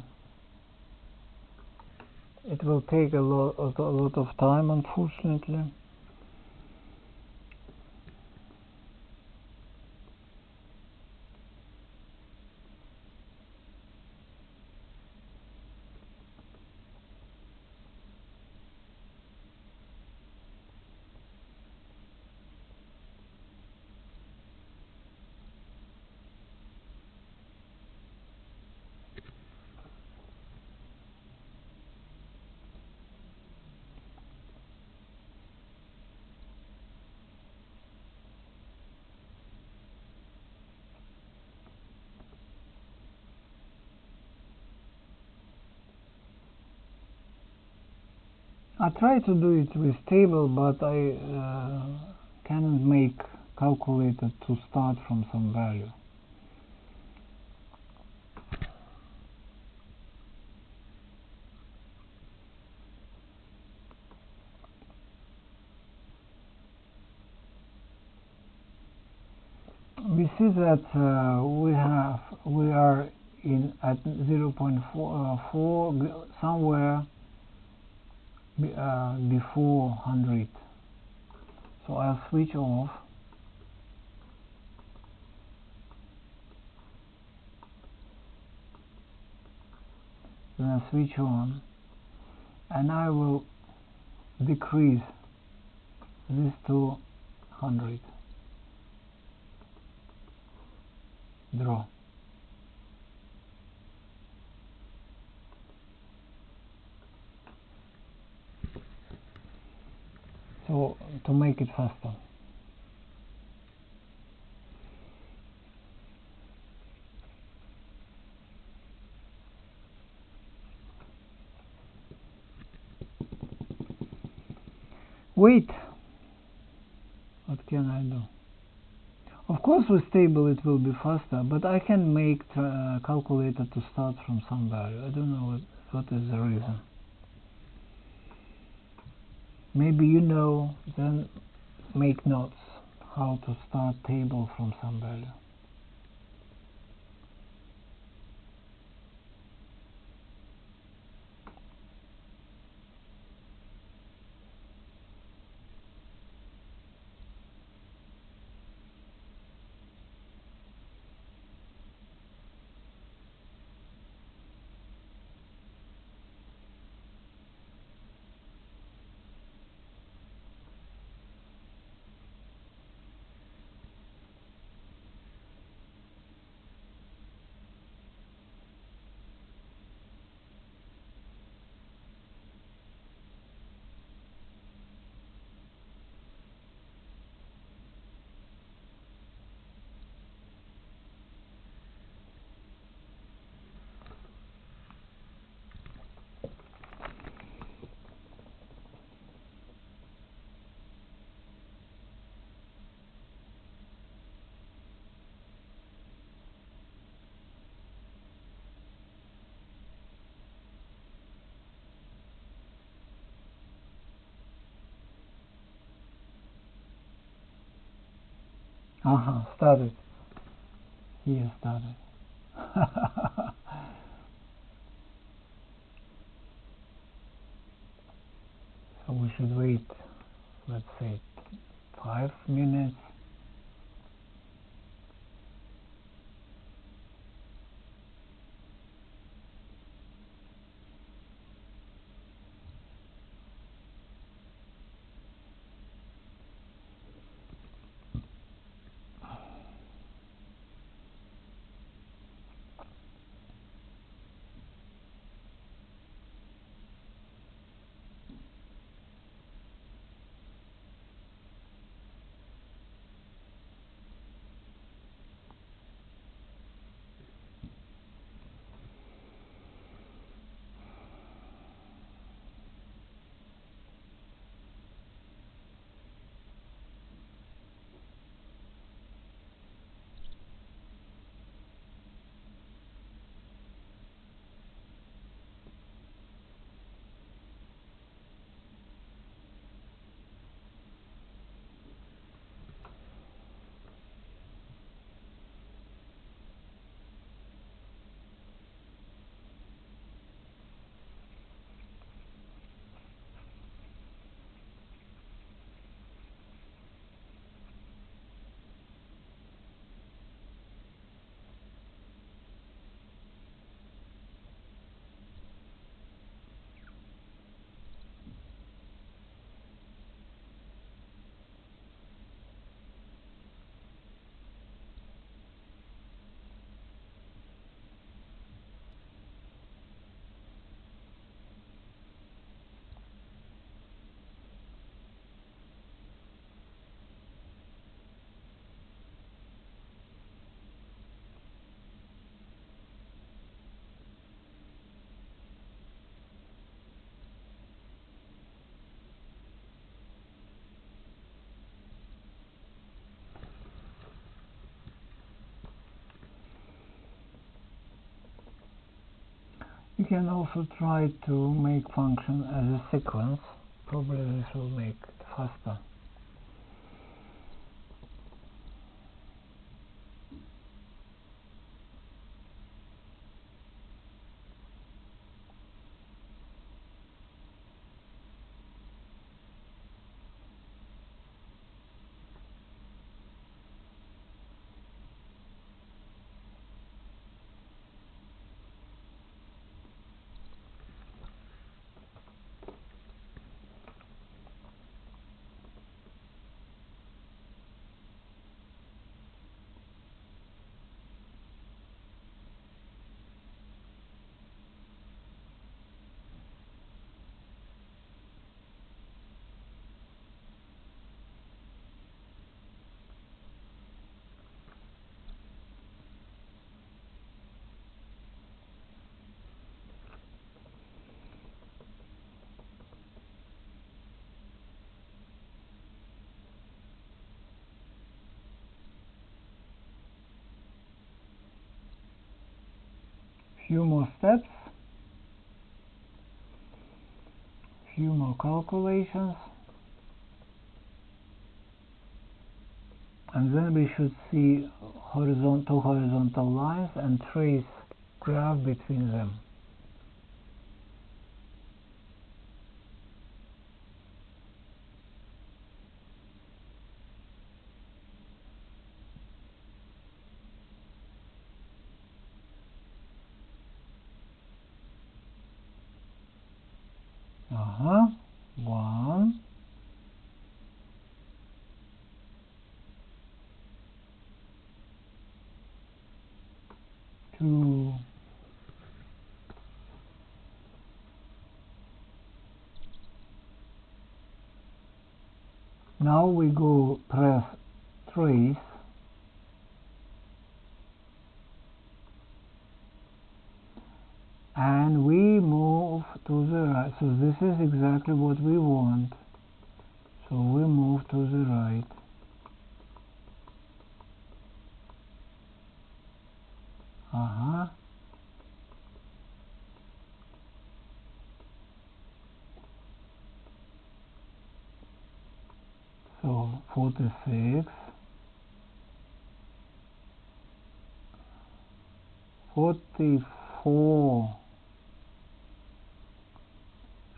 It will take a lot of time, unfortunately. I try to do it with table, but I cannot make calculator to start from some value. We see that we are at 0.4 somewhere before 100. So I'll switch off, then I switch on, and I will decrease this to 100. Draw. So to make it faster. Wait. What can I do? Of course, with table it will be faster, but I can make calculator to start from some value. I don't know what is the reason. Maybe you know, then make notes how to start table from some value. Started. He has started. So we should wait, let's say, 5 minutes. You can also try to make function as a sequence. Probably this will make it faster. Few more steps, few more calculations, and then we should see two horizontal lines and trace graph between them. One, two, now we go press trace, and we move to the right. So this is exactly what we want. So we move to the right. So 46, 44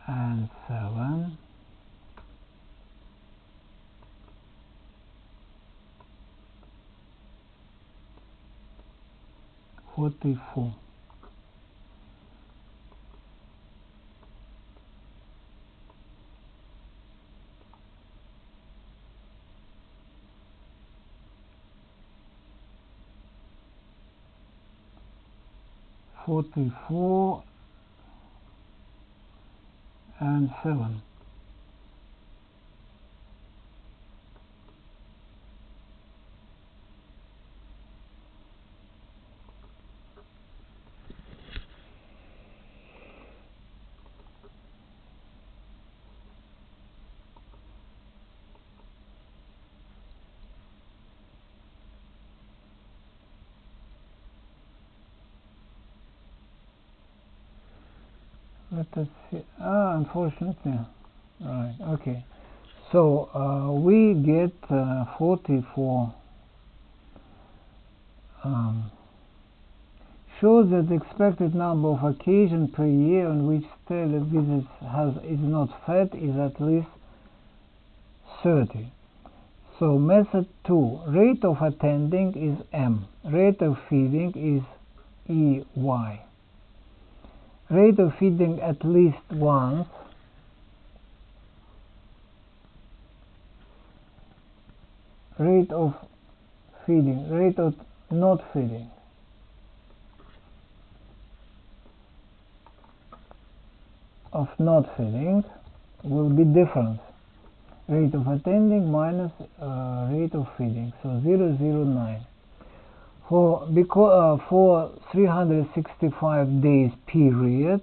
and 7, 44. And 7. Let us see. Unfortunately, right. Okay. So we get 44. Shows that the expected number of occasions per year on which televisits is not fed is at least 30. So method 2, rate of attending is M, rate of feeding is EY. Rate of feeding at least once, rate of feeding, rate of not feeding. Of not feeding will be difference. Rate of attending minus rate of feeding, so 0.09. For 365 days period,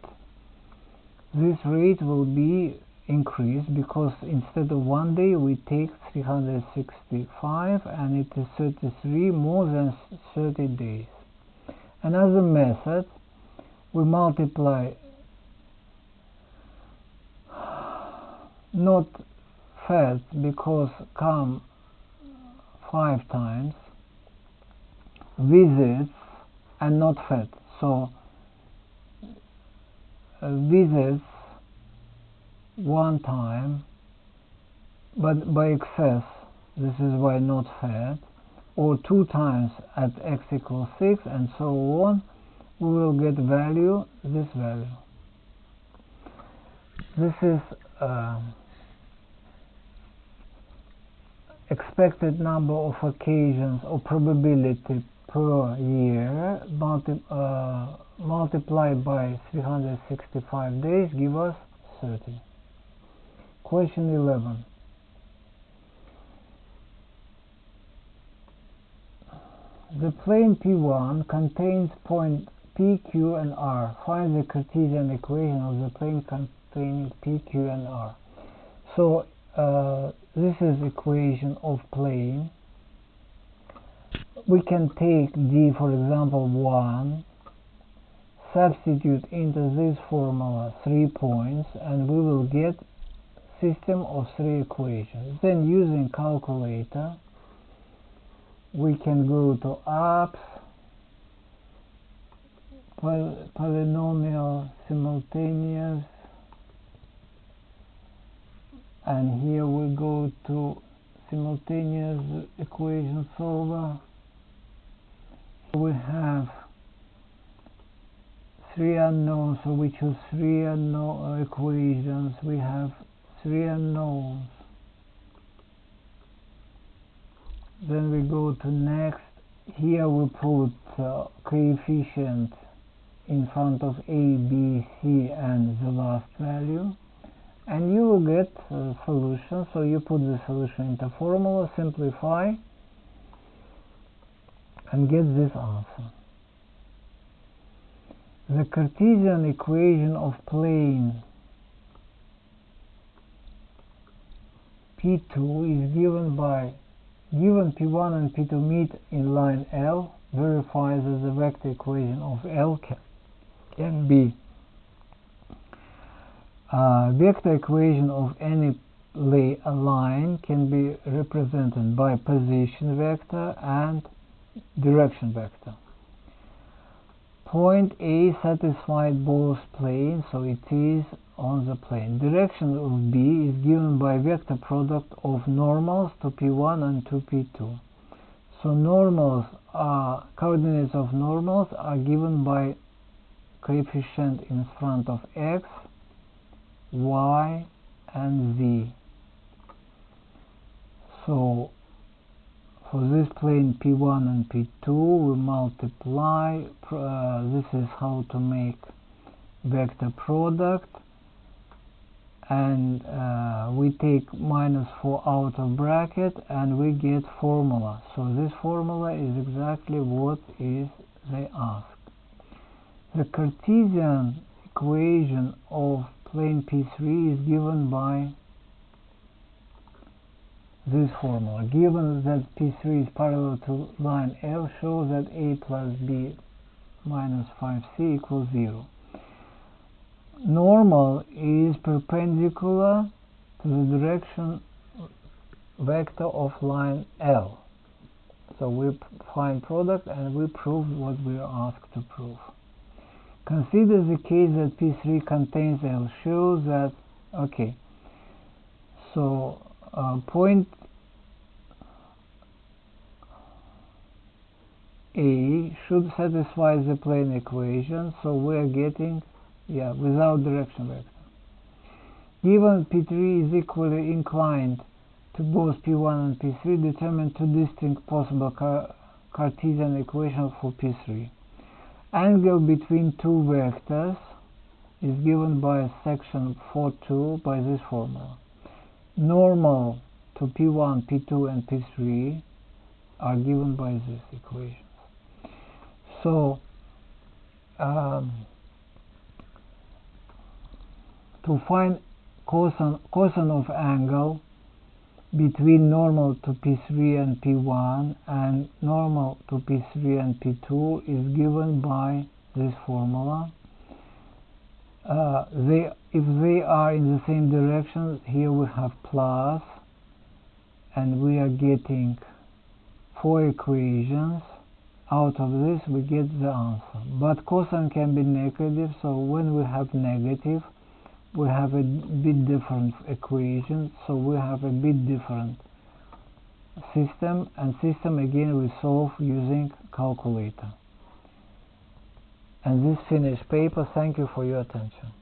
this rate will be increased because instead of 1 day we take 365 and it is 33 more than 30 days. Another method, we multiply not fed because come 5 times, visits and not fed, so visits 1 time but by excess, this is why not fed, or 2 times at x equals 6 and so on, we will get value, this value. This is expected number of occasions or probability per year multiplied by 365 days give us 30. Question 11. The plane P1 contains point P, Q, and R. Find the Cartesian equation of the plane containing P, Q, and R. So this is equation of plane. We can take D, for example, 1, substitute into this formula 3 points, and we will get system of 3 equations. Then using calculator, we can go to apps, polynomial, simultaneous, and here we go to simultaneous equation solver. We have 3 unknowns, so we choose 3 unknown equations. We have 3 unknowns. Then we go to next. Here we put coefficient in front of A, B, C, and the last value, and you will get a solution. So you put the solution into formula, simplify, and get this answer. The Cartesian equation of plane P2 is given P1 and P2 meet in line L. Verify that the vector equation of L can be vector equation of any line can be represented by position vector and direction vector. Point A satisfied both planes, so it is on the plane. Direction of B is given by vector product of normals to P1 and to P2. So coordinates of normals are given by coefficient in front of x, y, and z. So for this plane P1 and P2 we multiply. This is how to make vector product, and we take -4 out of bracket and we get formula. So this formula is exactly what is they ask. The Cartesian equation of plane P3 is given by this formula. Given that P3 is parallel to line L, show that A plus B minus 5C equals 0. Normal is perpendicular to the direction vector of line L. So we find product and we prove what we are asked to prove. Consider the case that P3 contains L. Shows that, okay, so point A should satisfy the plane equation, so we are getting, without direction vector. Given P3 is equally inclined to both P1 and P3, determine two distinct possible Cartesian equations for P3. Angle between two vectors is given by section 4.2 by this formula. Normal to P1, P2, and P3 are given by this equations. So to find cosine of angle between normal to P3 and P1 and normal to P3 and P2 is given by this formula. If they are in the same direction, here we have plus, and we are getting 4 equations. Out of this we get the answer. But cosine can be negative, so when we have negative, we have a bit different equation, so we have a bit different system, and system again we solve using calculator. And this finished paper. Thank you for your attention.